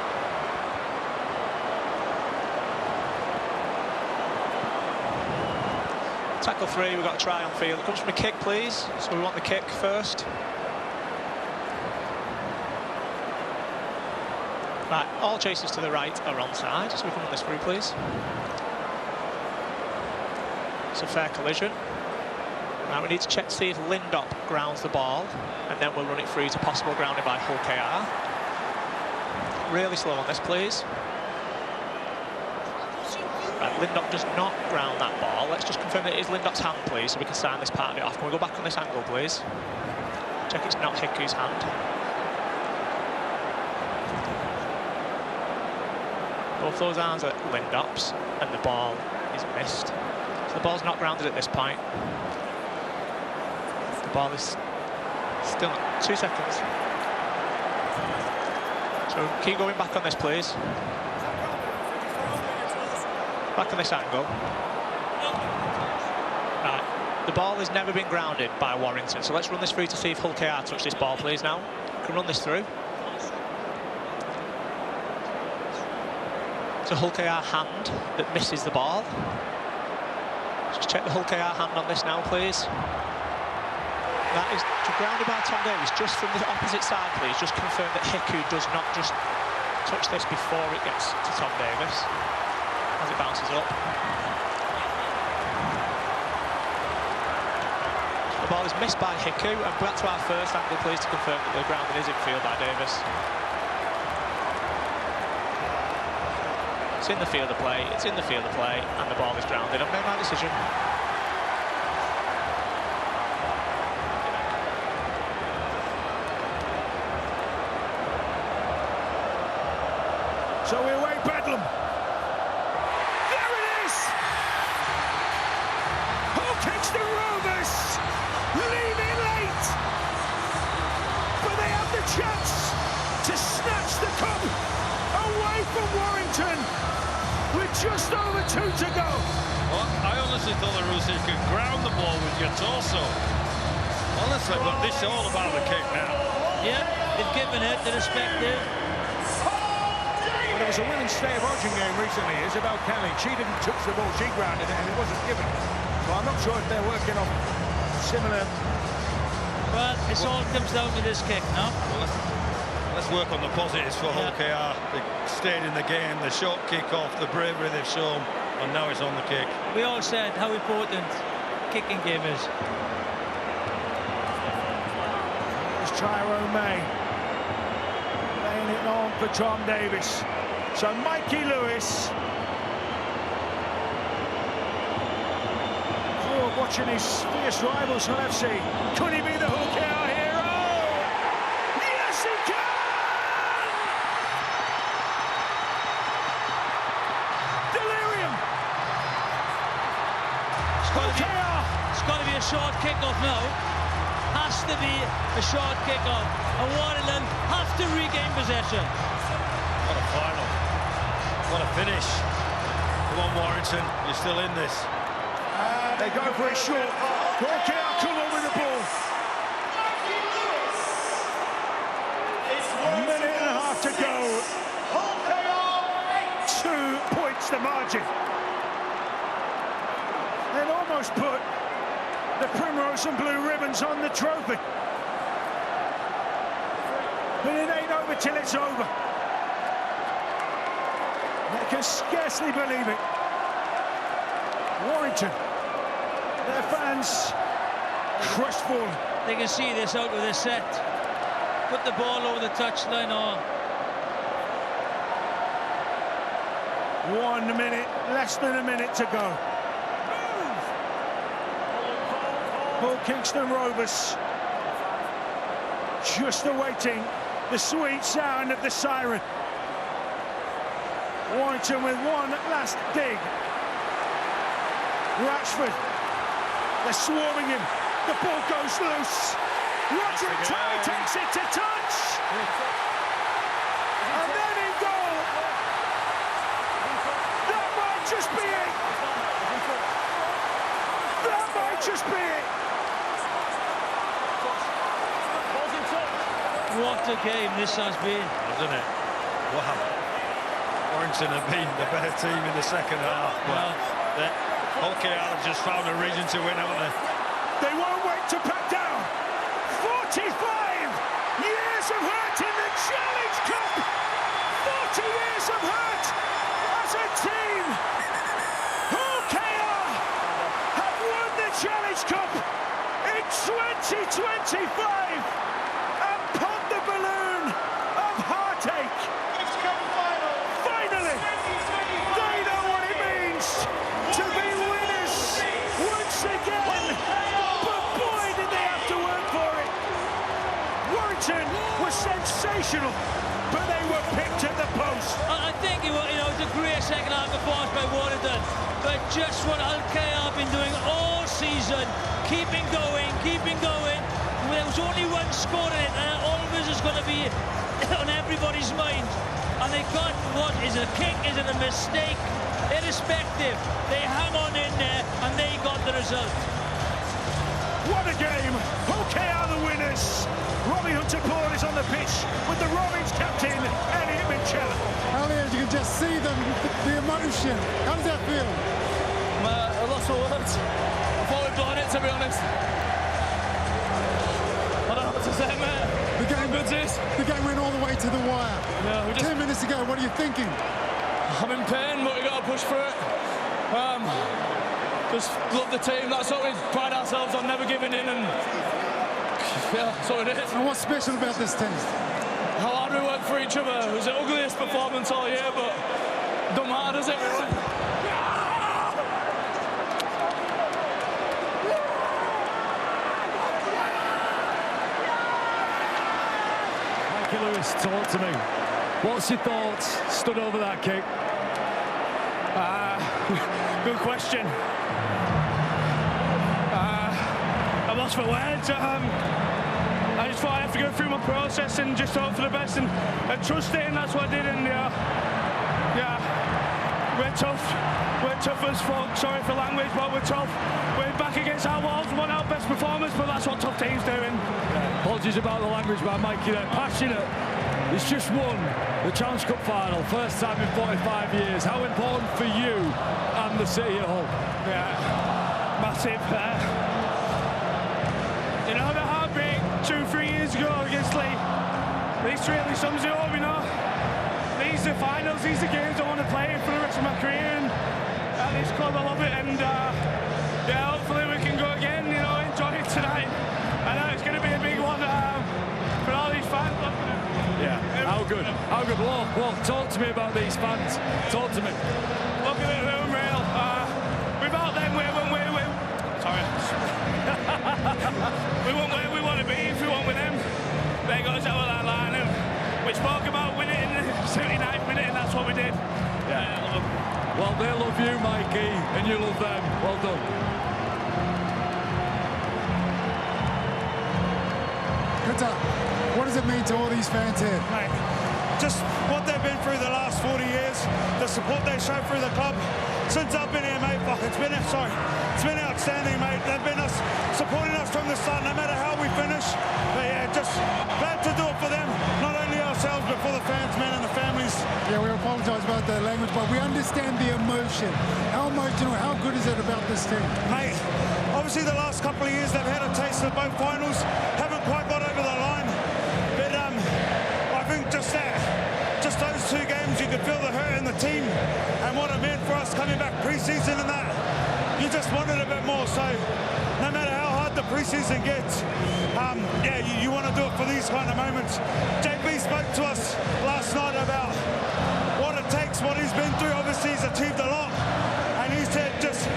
Tackle free, we've got a try on field. It comes from a kick, please. So we want the kick first. Right, all chases to the right are onside, so we can run this through, please. It's a fair collision. Now we need to check to see if Lindop grounds the ball, and then we'll run it through to possible grounding by Hull KR. Really slow on this, please. Right, Lindop does not ground that ball. Let's just confirm that it is Lindop's hand, please, so we can sign this part of it off. Can we go back on this angle, please? Check it's not Hiku's hand. Both those arms are Lindop's, and the ball is missed. So the ball's not grounded at this point. The ball is still 2 seconds. So keep going back on this, please. Back on this angle. Right, the ball has never been grounded by Warrington, so let's run this through to see if Hull KR touch this ball, please, now. Can run this through. It's a Hull KR hand that misses the ball. Just check the Hull KR hand on this now, please. That is grounded by Tom Davis, just from the opposite side, please. Just confirm that Hiku does not just touch this before it gets to Tom Davis, as it bounces up. The ball is missed by Hiku, and back to our first angle, please, to confirm that the grounding is in field by Davis. It's in the field of play, it's in the field of play, and the ball is grounded. I've made my decision. So we await Bedlam. There it is! Hull kicks the Rovers, leaving late, but they have the chance Warrington with just over 2 to go. Well, I honestly thought the rules said you could ground the ball with your torso. Honestly, but this is all about the kick now. Yeah, they've given it, they respect it. Well, there was a women's state of origin game recently, Isabel Kelly. She didn't touch the ball, she grounded it, and it wasn't given. So I'm not sure if they're working on similar. Well, it all comes down to this kick now. Well, let's work on the positives for Hull KR. They stayed in the game, the short kick-off, the bravery they've shown, and now it's on the kick. We all said how important kicking game is. It's Tyrone May laying it on for Tom Davis. So Mikey Lewis, watching his fierce rivals from FC. Could he be the Hull KR hero? Yes, he can! Delirium! It's got to be a short kick-off now. Has to be a short kick-off. And Warrington have to regain possession. What a final. What a finish. Come on, Warrington, you're still in this. They go for it short. Hull KR come on with the ball. A minute and a half to go. 2 points the margin. They'd almost put the primrose and blue ribbons on the trophy. But it ain't over till it's over. They can scarcely believe it. Warrington, their fans crestfallen. They can see this out of this set. Put the ball over the touchline or... 1 minute, less than a minute to go. Hull Kingston Rovers just awaiting the sweet sound of the siren. Warrington with one last dig. Ratchford, they're swarming him. The ball goes loose. Roderick Ty takes it to touch. And then in goal. That might just be it. That might just be it. What a game this has been. Hasn't it? Wow. Warrington have been the better team in the second half. But Hull KR have just found a reason to win, haven't they? They won't wait to pack down. 45 years of hurt in the Challenge Cup. 40 years of hurt as a team. Hull KR have won the Challenge Cup in 2025 and popped the balloon of heartache. Finally, they know what it means to be winners once again. But boy, did they have to work for it. Warrington was sensational, but they were picked at the post. I think it was, it's a great second half performance by Warrington, but just what Hull KR have been doing all season, keeping going. There was only one score in it, and all of this is going to be on everybody's mind. And they got what is it a kick, is it a mistake? Irrespective, they hang on in there and they got the result. What a game! Hull KR the winners. Robbie Hunter-Paul is on the pitch with the Robins captain, Elliot Mitchell. Elliot, you can just see the emotion. How does that feel? I lost for words. I thought we'd blown it, to be honest. I don't know what to say, mate. The game went all the way to the wire. Yeah, 10 minutes ago, what are you thinking? I'm in pain, but we got to push through it. Just love the team. That's what we pride ourselves on, never giving in, and yeah, that's what it is. And what's special about this team? How hard we work for each other. It was the ugliest performance all year, but it don't matter, does it? Lewis, talk to me. What's your thoughts? Stood over that kick. Good question. I'm lost for words. I just thought I have to go through my process and just hope for the best and trust it, and that's what I did. And Yeah, we're tough. We're tough as fuck. Sorry for language, but we're tough. We're back against our walls. We want our best performance, but that's what tough teams doing. Apologies about the language by Mikey there. Passionate. He's just won the Challenge Cup final, first time in 45 years. How important for you and the city at Hull? Yeah, massive. You know, the heartbreak 2-3 years ago against Lee. This really sums it up, you know. These are finals, these are games I want to play for the rest of my career, and at this club I love it, and yeah, hopefully we can go again, you know, enjoy it tonight. I know it's going to be a big one for all these fans. Yeah, how good, how good. Well, talk to me about these fans, talk to me. Look at the home rail, without them we sorry. We won't where we want to be if we want with them. They got us out of that line, and we spoke about winning in the 79th minute, and that's what we did. Yeah. Well, they love you, Mikey, and you love them. Well done. Gunther, what does it mean to all these fans here? Mate, just what they've been through the last 40 years, the support they show through the club. Since I've been here, mate, it's been outstanding, mate. They've been supporting us from the start, no matter how we finish. But yeah, just glad to do it for them, not only ourselves, but for the fans, man, and the families. Yeah, we apologise about the language, but we understand the emotion. How emotional, how good is it about this team? Mate, obviously the last couple of years they've had a taste of both finals, haven't quite got over the line. But I think just those two games, you could feel the hurt in the team and what it meant for us coming back pre-season and that. You just wanted a bit more, so no matter how hard the pre-season gets, yeah, you want to do it for these kind of moments. JB spoke to us last night about what it takes, what he's been through. Obviously he's achieved a lot, and he said just,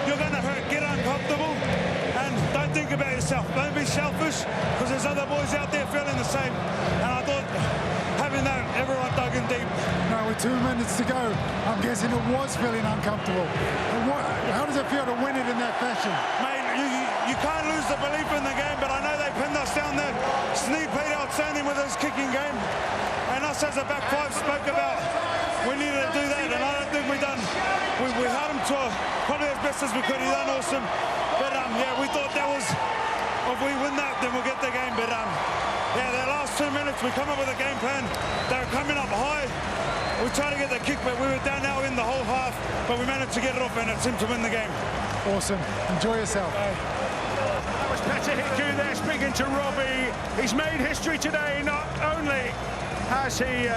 you're going to hurt, get uncomfortable, and don't think about yourself. Don't be selfish, because there's other boys out there feeling the same. And I thought, having that, everyone dug in deep. Now with 2 minutes to go, I'm guessing it was feeling uncomfortable. How does it feel to win it in that fashion? Mate, you can't lose the belief in the game, but I know they pinned us down there. Sneed played outstanding with his kicking game, and us as a back five spoke about we needed to do that, and I don't think we held him to probably as best as we could. He done awesome, but yeah, we thought that was, if we win that, then we'll get the game. But yeah, the last 2 minutes we come up with a game plan. They were coming up high. We tried to get the kick, but we were down now in the whole half, but we managed to get it off, and it seemed to win the game. Awesome. Enjoy yourself. That was Peter Hiku there speaking to Robbie. He's made history today. Not only has he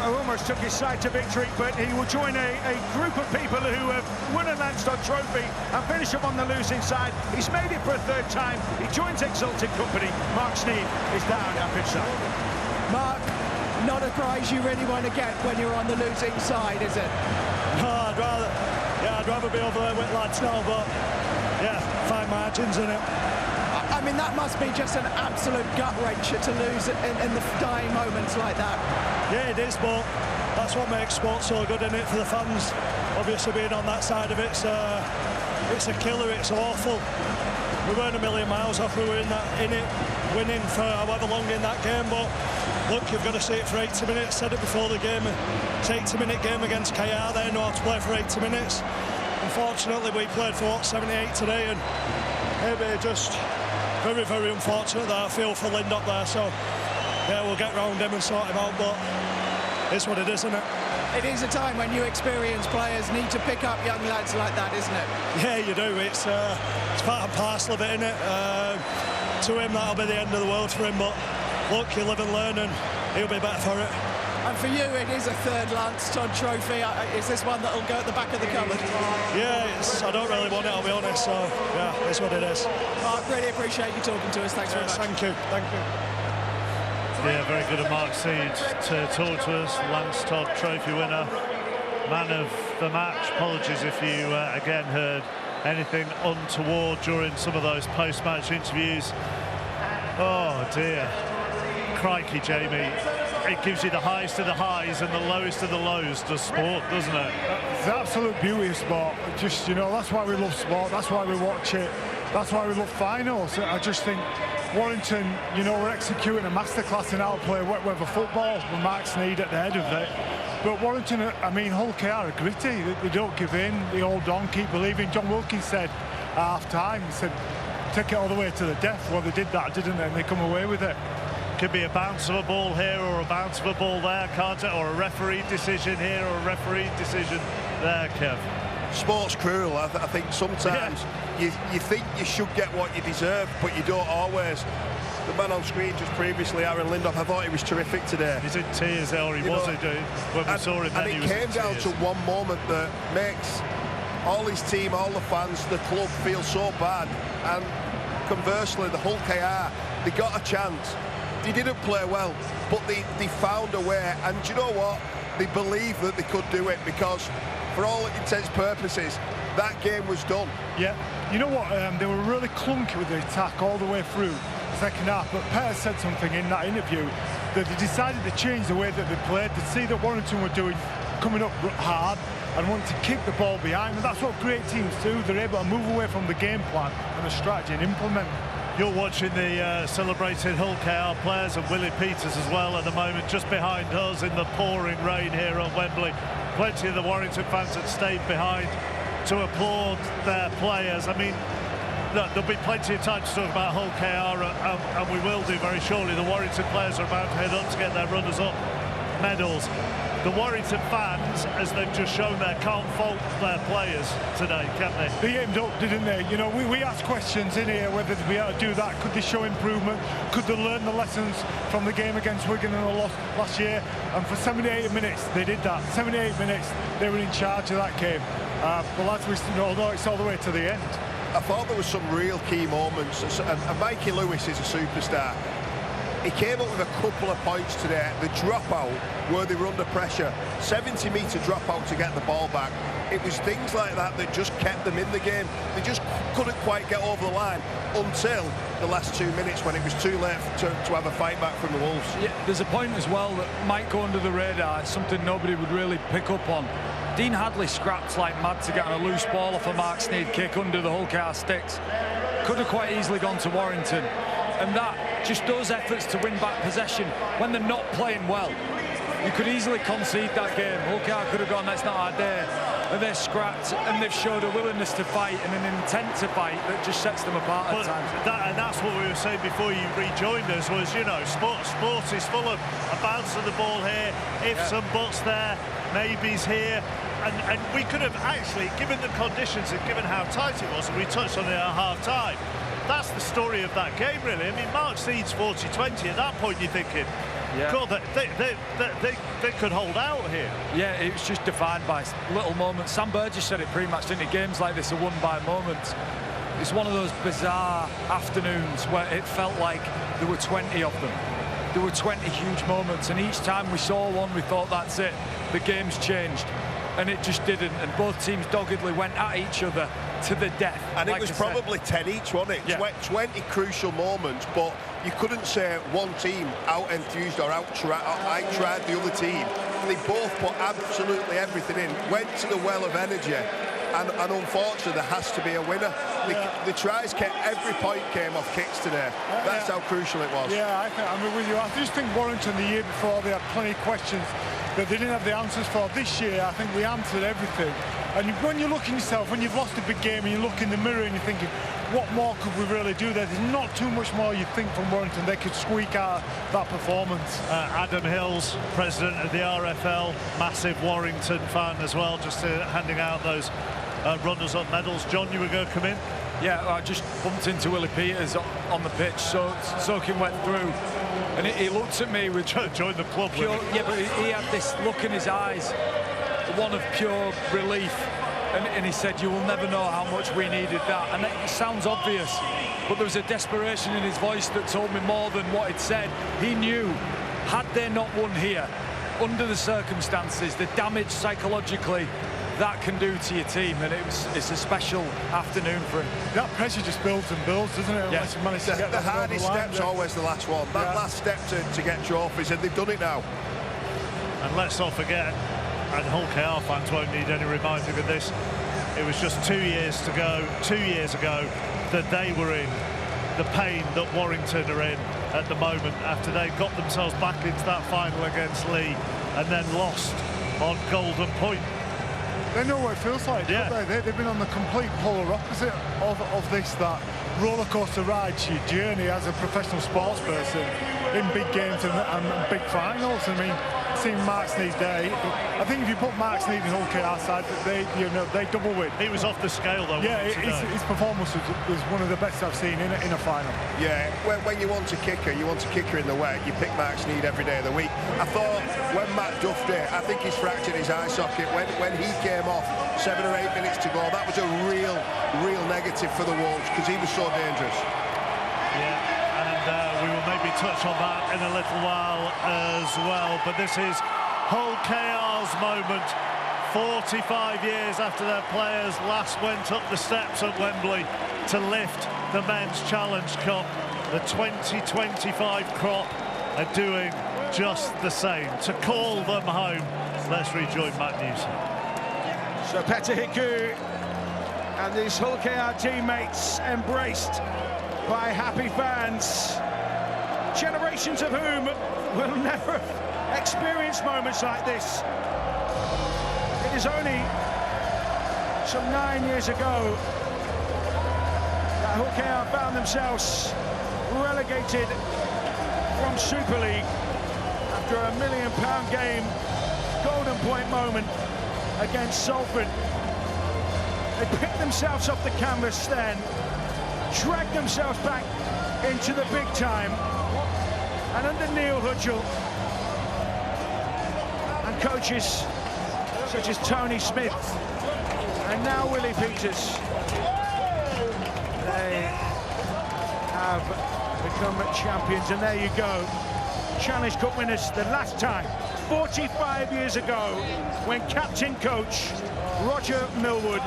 almost took his side to victory, but he will join a group of people who have won a Landstock trophy and finish up on the losing side. He's made it for a third time. He joins Exalted Company. Mark Sneed is down at pitch side. Mark, not a prize you really want to get when you're on the losing side, is it? No, I'd rather be over there with lads now, but yeah, fine margins in it. I mean, that must be just an absolute gut-wrencher to lose in the dying moments like that. Yeah, it is, but that's what makes sport so good, isn't it, for the fans? Obviously, being on that side of it's a killer, it's awful. We weren't a million miles off, we were in it, winning for however long in that game, but look, you've got to see it for 80 minutes. Said it before the game, it's an 80-minute game against KR, they know how to play for 80 minutes. Unfortunately, we played for, 78 today, and maybe just very, very unfortunate that I feel for Lindop there, so yeah, we'll get round him and sort him out, but it's what it is, isn't it? It is a time when you experienced players need to pick up young lads like that, isn't it? Yeah, you do. It's part and parcel of it, isn't it? To him, that'll be the end of the world for him, but look, you live and learn, and he'll be better for it. And for you, it is a third Lance Todd trophy. Is this one that'll go at the back of the cupboard? Yeah, I don't really want it, I'll be honest, so yeah, it's what it is. Mark, really appreciate you talking to us. Thanks very much. Thank you. Yeah, very good of Mark Seed to talk to us. Lance Todd trophy winner, man of the match. Apologies if you again heard anything untoward during some of those post-match interviews. Oh dear, crikey, Jamie. It gives you the highest of the highs and the lowest of the lows to sport, doesn't it? It's the absolute beauty of sport. Just, you know, that's why we love sport, that's why we watch it. That's why we love finals. I just think Warrington, you know, we're executing a masterclass in how to play wet weather football with Mark Sneed at the head of it. But Warrington, I mean, Hull KR are gritty. They don't give in. They hold on, keep believing. John Wilkins said at half-time, he said, take it all the way to the death. Well, they did that, didn't they? And they come away with it. Could be a bounce of a ball here or a bounce of a ball there, can't it? Or a referee decision here or a referee decision there, Kev. Sport's cruel. I think sometimes you think you should get what you deserve, but you don't always. The man on screen just previously, Aaron Lindhoff, I thought he was terrific today. He's in tears, or he was indeed. When we saw him then, he was in tears. And it came down to one moment that makes all his team, all the fans, the club feel so bad. And conversely, the Hull KR, they got a chance. They didn't play well, but they found a way. And do you know what? They believed that they could do it, because for all intents and purposes, that game was done. Yeah. You know what? They were really clunky with the attack all the way through the second half. But Petter said something in that interview that they decided to change the way that they played. To see that Warrington were coming up hard and wanting to kick the ball behind. And that's what great teams do. They're able to move away from the game plan and the strategy and implement. You're watching the celebrating Hull KR players and Willie Peters as well at the moment, just behind us in the pouring rain here at Wembley. Plenty of the Warrington fans that stayed behind to applaud their players. I mean, look, there'll be plenty of time to talk about Hull KR, and we will do very shortly. The Warrington players are about to head up to get their runners-up medals. The Warrington fans, as they've just shown there, can't fault their players today, can they? They aimed up, didn't they? You know, we asked questions in here whether they'd be able to do that. Could they show improvement? Could they learn the lessons from the game against Wigan in the loss last year? And for 78 minutes, they did that. 78 minutes, they were in charge of that game. But as we know, it's all the way to the end. I thought there was some real key moments, and Mikey Lewis is a superstar. He came up with a couple of points today. The dropout, where they were under pressure, 70-metre dropout to get the ball back. It was things like that that just kept them in the game. They just couldn't quite get over the line until the last 2 minutes, when it was too late to have a fight back from the Wolves. Yeah, there's a point as well that might go under the radar. It's something nobody would really pick up on. Dean Hadley scrapped like mad to get on a loose ball off a Mark Sneed kick under the Hull KR sticks. Could have quite easily gone to Warrington. And that, just those efforts to win back possession when they're not playing well, you could easily concede that game. Hull KR could have gone, that's not our day. And they're scrapped, and they've showed a willingness to fight and an intent to fight that just sets them apart at times. And that's what we were saying before you rejoined us, was, you know, sports is full of a bounce of the ball here, ifs and buts there, maybes here. And we could have actually, given the conditions and given how tight it was, and we touched on it at half-time, that's the story of that game, really. I mean, Mark Sneed's 40-20. At that point, you're thinking, God, they could hold out here. Yeah, it was just defined by little moments. Sam Burgess said it pre-match, didn't he? Games like this are won by moments. It's one of those bizarre afternoons where it felt like there were 20 of them. There were 20 huge moments, and each time we saw one, we thought, that's it. The game's changed. And it just didn't, and both teams doggedly went at each other to the death. And it was probably 10 each, wasn't it? Yeah. 20 crucial moments, but you couldn't say one team out-enthused or out-tried the other team. They both put absolutely everything in, went to the well of energy, and unfortunately there has to be a winner. The tries every point came off kicks today. That's how crucial it was. Yeah, I'm with you. I just think Warrington, the year before, they had plenty of questions that they didn't have the answers for. This year, I think we answered everything. And when you look at yourself, when you've lost a big game and you look in the mirror and you're thinking, what more could we really do there? There's not too much more you think from Warrington they could squeak out that performance. Adam Hills, president of the RFL, massive Warrington fan as well, just handing out those runners-up medals. John, you were going to come in? Yeah, I just bumped into Willie Peters on the pitch, soaking wet through. And he looked at me with... Joined the club. Yeah, but he had this look in his eyes, one of pure relief. And he said, you will never know how much we needed that. And it sounds obvious, but there was a desperation in his voice that told me more than what he'd said. He knew, had they not won here, under the circumstances, the damage psychologically that can do to your team, and it's a special afternoon for him. That pressure just builds and builds, doesn't it? Yes. The hardest step's always the last one. That last step to get trophies, and they've done it now. And let's not forget, and Hull KR fans won't need any reminding of this, it was just 2 years to go, 2 years ago, that they were in the pain that Warrington are in at the moment after they got themselves back into that final against Lee and then lost on Golden Point. They know what it feels like, don't they? They've been on the complete polar opposite of this, that roller coaster ride to your journey as a professional sports person in big games and big finals. I mean, seeing Mark Sneed there, I think if you put Mark Sneed in Hull KR side, they double win. He was off the scale though. Yeah, his performance was one of the best I've seen in a final. Yeah, when you want a kicker in the wet, you pick Mark Sneed every day of the week. I thought when Matt duffed it, I think he's fractured his eye socket. When he came off 7 or 8 minutes to go, that was a real negative for the Wolves because he was so dangerous. Yeah. We will maybe touch on that in a little while as well. But this is Hull KR's moment. 45 years after their players last went up the steps at Wembley to lift the Men's Challenge Cup. The 2025 crop are doing just the same. To call them home, let's rejoin Matt Newson. So Petter Hiku and his Hull KR teammates embraced by happy fans, generations of whom will never experience moments like this. It is only some 9 years ago that Hull KR found themselves relegated from Super League after a £1 million game, Golden Point moment against Salford. They picked themselves off the canvas then, dragged themselves back into the big time, and under Neil Hudgell and coaches such as Tony Smith and now Willie Peters, they have become champions. And there you go, Challenge Cup winners the last time 45 years ago when captain coach Roger Millwood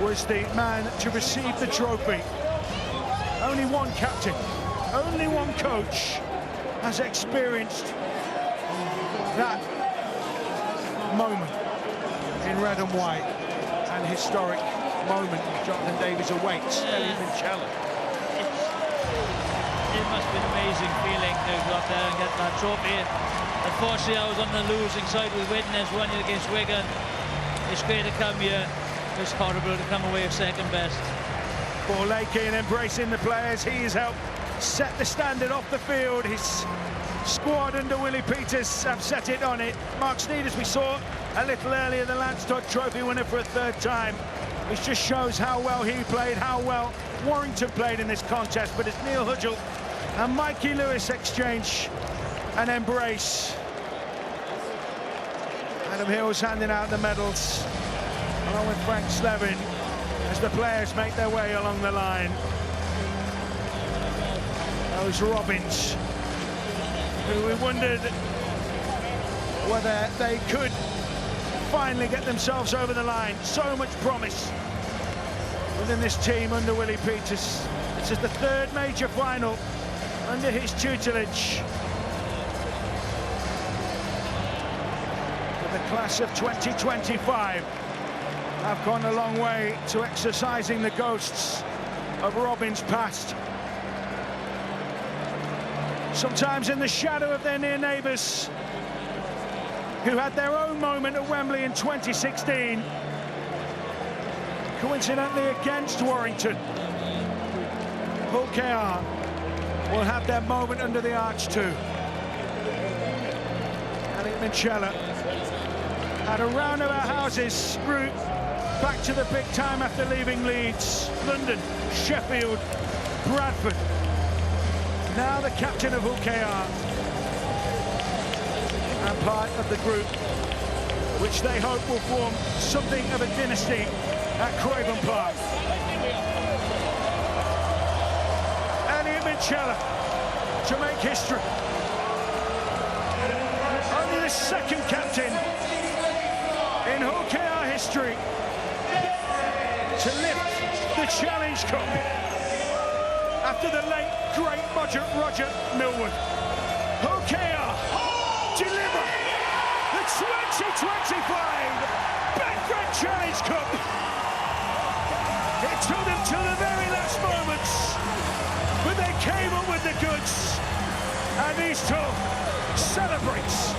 was the man to receive the trophy. Only one captain, only one coach has experienced that moment in red and white, and historic moment Jonathan Davies awaits Elliot Minchella. It must be an amazing feeling to go up there and get that trophy. Unfortunately, I was on the losing side with Widnes 1-0 against Wigan. It's great to come here. It's horrible to come away with second best. Paul Lakey embracing the players. He has helped set the standard off the field. His squad under Willie Peters have set it on it. Mark Sneed, as we saw a little earlier, the Lance Todd Trophy winner for a third time. It just shows how well he played, how well Warrington played in this contest. But as Neil Hudgell and Mikey Lewis exchange an embrace, Adam Hill's handing out the medals along with Frank Slevin as the players make their way along the line. Those Robins, who we wondered whether they could finally get themselves over the line. So much promise within this team under Willie Peters. This is the third major final under his tutelage. The class of 2025 have gone a long way to exercising the ghosts of Robin's past. Sometimes in the shadow of their near neighbours, who had their own moment at Wembley in 2016, coincidentally against Warrington. Hull KR will have their moment under the arch too. Elliot Minchella had a roundabout houses route back to the big time after leaving Leeds, London, Sheffield, Bradford. Now the captain of Hull KR and part of the group which they hope will form something of a dynasty at Craven Park. Elliot Minchella to make history. Only the second captain in Hull KR history to lift the Challenge Cup after the late, great Roger Millwood. Hull KR deliver the 2025 Betfred Challenge Cup. It took them to the very last moments, but they came up with the goods. And these two celebrates.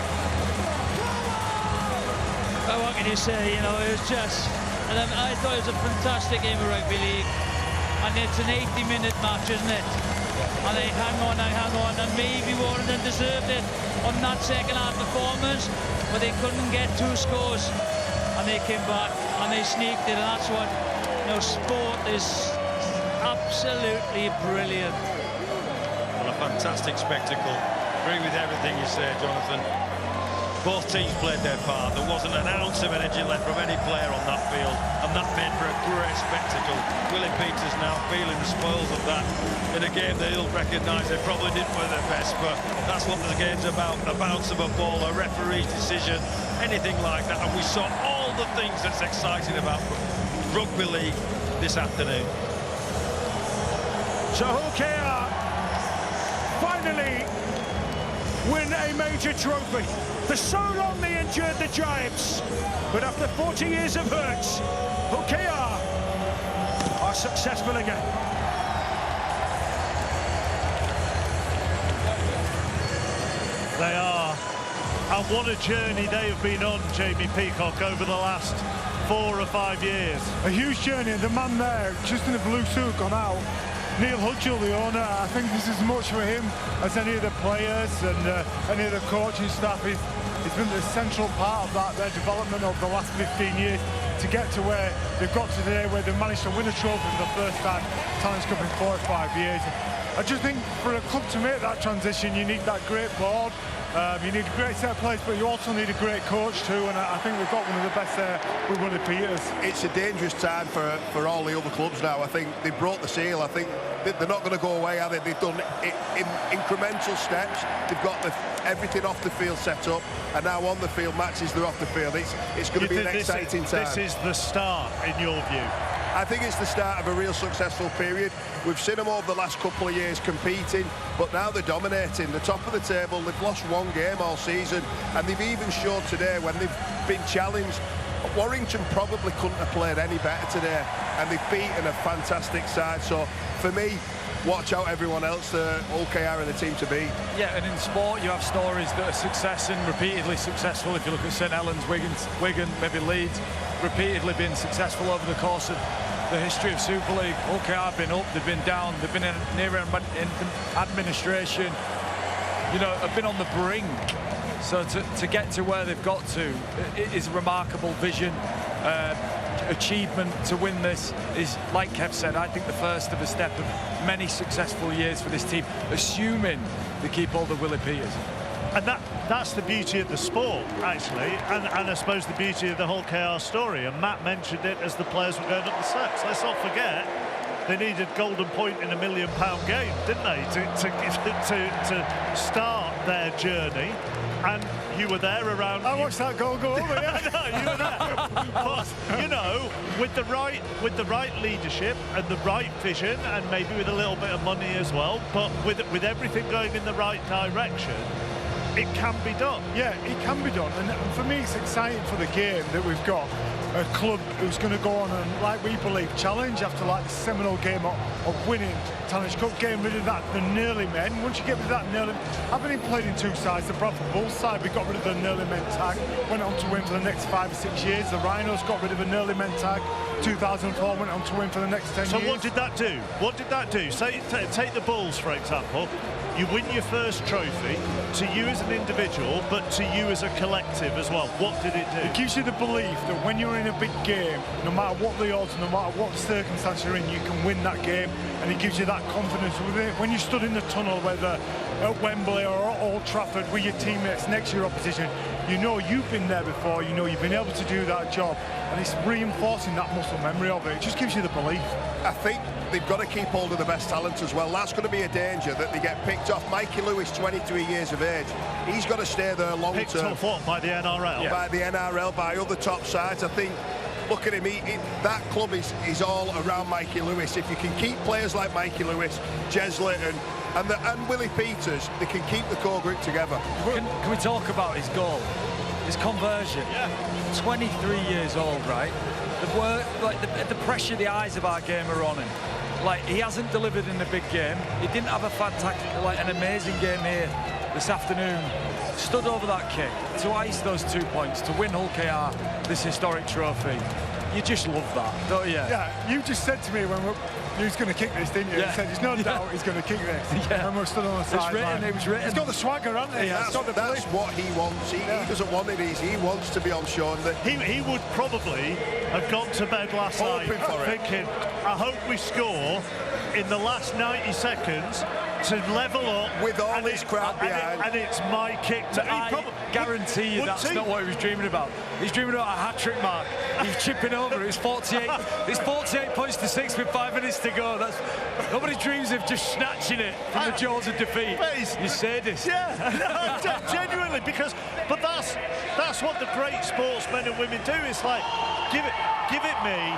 Well, what can you say? You know, it was just... And I thought it was a fantastic game of rugby league. And it's an 80-minute match, isn't it? And they hang on, and maybe Warrington deserved it on that second half performance, but they couldn't get 2 scores. And they came back, and they sneaked it, and that's what, you know, sport is absolutely brilliant. Well, a fantastic spectacle. Agree with everything you said, Jonathan. Both teams played their part. There wasn't an ounce of energy left from any player on that field, and that made for a great spectacle. Willie Peters now feeling the spoils of that in a game that he'll recognise they probably didn't play their best, but that's what the game's about. A bounce of a ball, a referee's decision, anything like that. And we saw all the things that's exciting about rugby league this afternoon. So Hull KR finally win a major trophy. For so long they endured the Giants, but after 40 years of hurts, Hull KR are successful again. They are. And what a journey they have been on, Jamie Peacock, over the last 4 or 5 years. A huge journey. The man there, just in the blue suit, gone out. Neil Hudgell, the owner, I think this is as much for him as any of the players and any of the coaching staff. It's been the central part of that, their development over the last 15 years to get to where they've got to today, where they've managed to win a trophy for the first time, Challenge Cup in 4 or 5 years. I just think for a club to make that transition, you need that great board, you need a great set of players, but you also need a great coach too, and I think we've got one of the best there with Willie Peters. It's a dangerous time for all the other clubs now. I think they broke the seal. I think they're not going to go away, are they? They've done it in incremental steps. They've got everything off the field set up, and now on the field, matches they're off the field. It's going to be an exciting time. This is the start, in your view? I think it's the start of a real successful period. We've seen them over the last couple of years competing, but now they're dominating. The top of the table, they've lost 1 game all season, and they've even showed today when they've been challenged. Warrington probably couldn't have played any better today, and they've beaten a fantastic side. So for me, watch out everyone else. Hull KR are the team to beat. Yeah, and in sport you have stories that are success and repeatedly successful. If you look at St Helens, Wigan, maybe Leeds, repeatedly been successful over the course of the history of Super League. Hull KR have been up, they've been down, they've been in administration, you know, have been on the brink. So to get to where they've got to, it is a remarkable vision. Achievement to win this is, like Kev said, I think the first of a step of many successful years for this team, assuming they keep hold of Willie Peters. And that's the beauty of the sport, actually, and I suppose the beauty of the whole KR story. And Matt mentioned it as the players were going up the steps. Let's not forget, they needed golden point in £1 million game, didn't they, to start their journey. And you were there around. I watched that goal go over. Yeah, I know you were there. But you know, with the right leadership and the right vision, and maybe with a little bit of money as well, but with everything going in the right direction, it can be done. Yeah, it can be done, and for me it's exciting for the game that we've got a club who's going to go on and, like we believe, challenge after like the seminal game of winning Challenge Cup, getting rid of the nearly men. Once you get rid of that nearly, I've been played in 2 sides. The Bradford Bulls side, we got rid of the nearly men tag, went on to win for the next 5 or 6 years. The Rhinos got rid of a nearly men tag, 2004, went on to win for the next 10 years. So what did that do? What did that do? Say, take the Bulls, for example. You win your first trophy, to you as an individual, but to you as a collective as well. What did it do? It gives you the belief that when you're in a big game, no matter what the odds, no matter what circumstance you're in, you can win that game, and it gives you that confidence. When you stood in the tunnel, whether at Wembley or at Old Trafford with your teammates next to your opposition, you know you've been there before, you know you've been able to do that job, and it's reinforcing that muscle memory of it. It just gives you the belief. I think they've got to keep hold of the best talent as well. That's going to be a danger, that they get picked off. Mikey Lewis, 23 years of age, he's got to stay there long term. Picked off what, by the NRL? Yeah. By the NRL, by other top sides. I think, look at him, that club is all around Mikey Lewis. If you can keep players like Mikey Lewis, Jez Litton, and Willie Peters, they can keep the core group together. Can we talk about his goal? His conversion. Yeah. 23 years old, right? the pressure the eyes of our game are on him. Like, he hasn't delivered in the big game. He didn't have a fantastic, an amazing game here this afternoon. Stood over that kick to ice those 2 points, to win Hull KR this historic trophy. You just love that, don't you? Yeah, you just said to me when he was going to kick this, didn't you? Yeah. You said, there's no doubt he's going to kick this. Yeah. And we're stood on the sideline. It was written. He's got the swagger, hasn't he? That's what he wants. He doesn't want it easy. He wants to be on shore. He would probably have gone to bed last night thinking, I hope we score in the last 90 seconds to level up with all this crowd behind. And it's my kick to... I guarantee you that's not what he was dreaming about. He's dreaming about a hat-trick, Mark. He's chipping over. It's 48 points to 6 with 5 minutes to go. Nobody dreams of just snatching it from the jaws of defeat. You sadist. Yeah, no, genuinely, but that's what the great sportsmen and women do. It's like, give it me.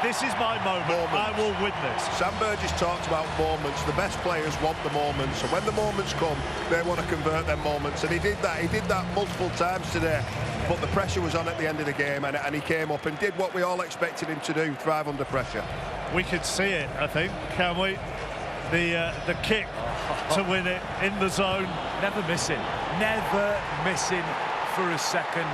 This is my moment. I will win this. Sam Burgess talked about moments. The best players want the moments, and when the moments come, they want to convert them moments. And he did that. He did that multiple times today. But the pressure was on at the end of the game, and he came up and did what we all expected him to do: thrive under pressure. We could see it, I think, can we? The kick to win it in the zone. Never missing for a second.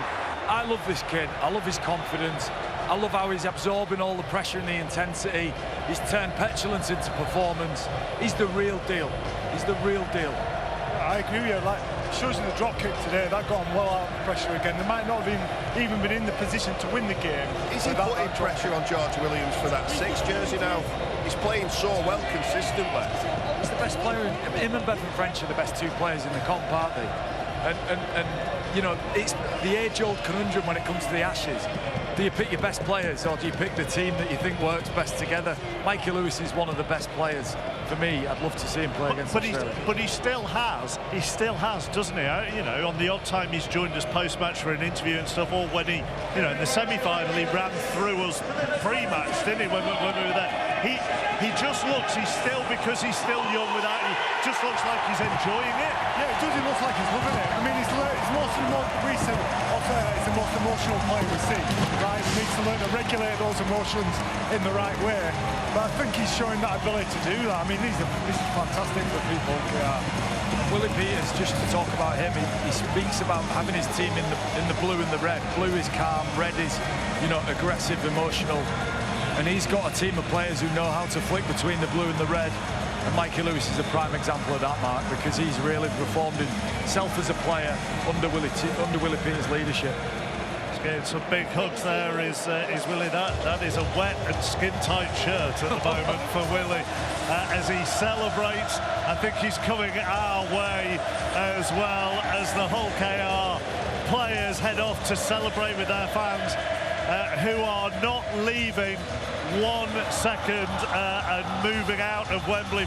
I love this kid. I love his confidence. I love how he's absorbing all the pressure and the intensity. He's turned petulance into performance. He's the real deal. He's the real deal. I agree with you. Like, shows you the drop kick today, that got him well out of pressure again. They might not have even been in the position to win the game. Is he putting pressure on George Williams for that 6 jersey now? He's playing so well consistently. He's the best player. Him and Bevan French are the best 2 players in the comp, aren't they? And you know, it's the age-old conundrum when it comes to the Ashes. Do you pick your best players, or do you pick the team that you think works best together? Mikey Lewis is one of the best players for me. I'd love to see him play against Australia. But he still has, doesn't he? You know, on the odd time he's joined us post-match for an interview and stuff, or when he, you know, in the semi-final he ran through us pre-match, didn't he, when we were there? He just looks, because he's still young without you, just looks like he's enjoying it. Yeah, it does. He looks like he's loving it. I mean, he's the most emotional player we see, right? He needs to learn to regulate those emotions in the right way. But I think he's showing that ability to do that. I mean, this is fantastic for people. Willie Peters, just to talk about him, he speaks about having his team in the blue and the red. Blue is calm, red is, you know, aggressive, emotional. And he's got a team of players who know how to flick between the blue and the red. And Mikey Lewis is a prime example of that, Mark, because he's really performed himself as a player under Willie Peters' leadership. He's getting some big hugs there, is Willie. That is a wet and skin-tight shirt at the moment for Willie as he celebrates. I think he's coming our way as well as the Hull KR players head off to celebrate with their fans who are not leaving 1 second and moving out of Wembley.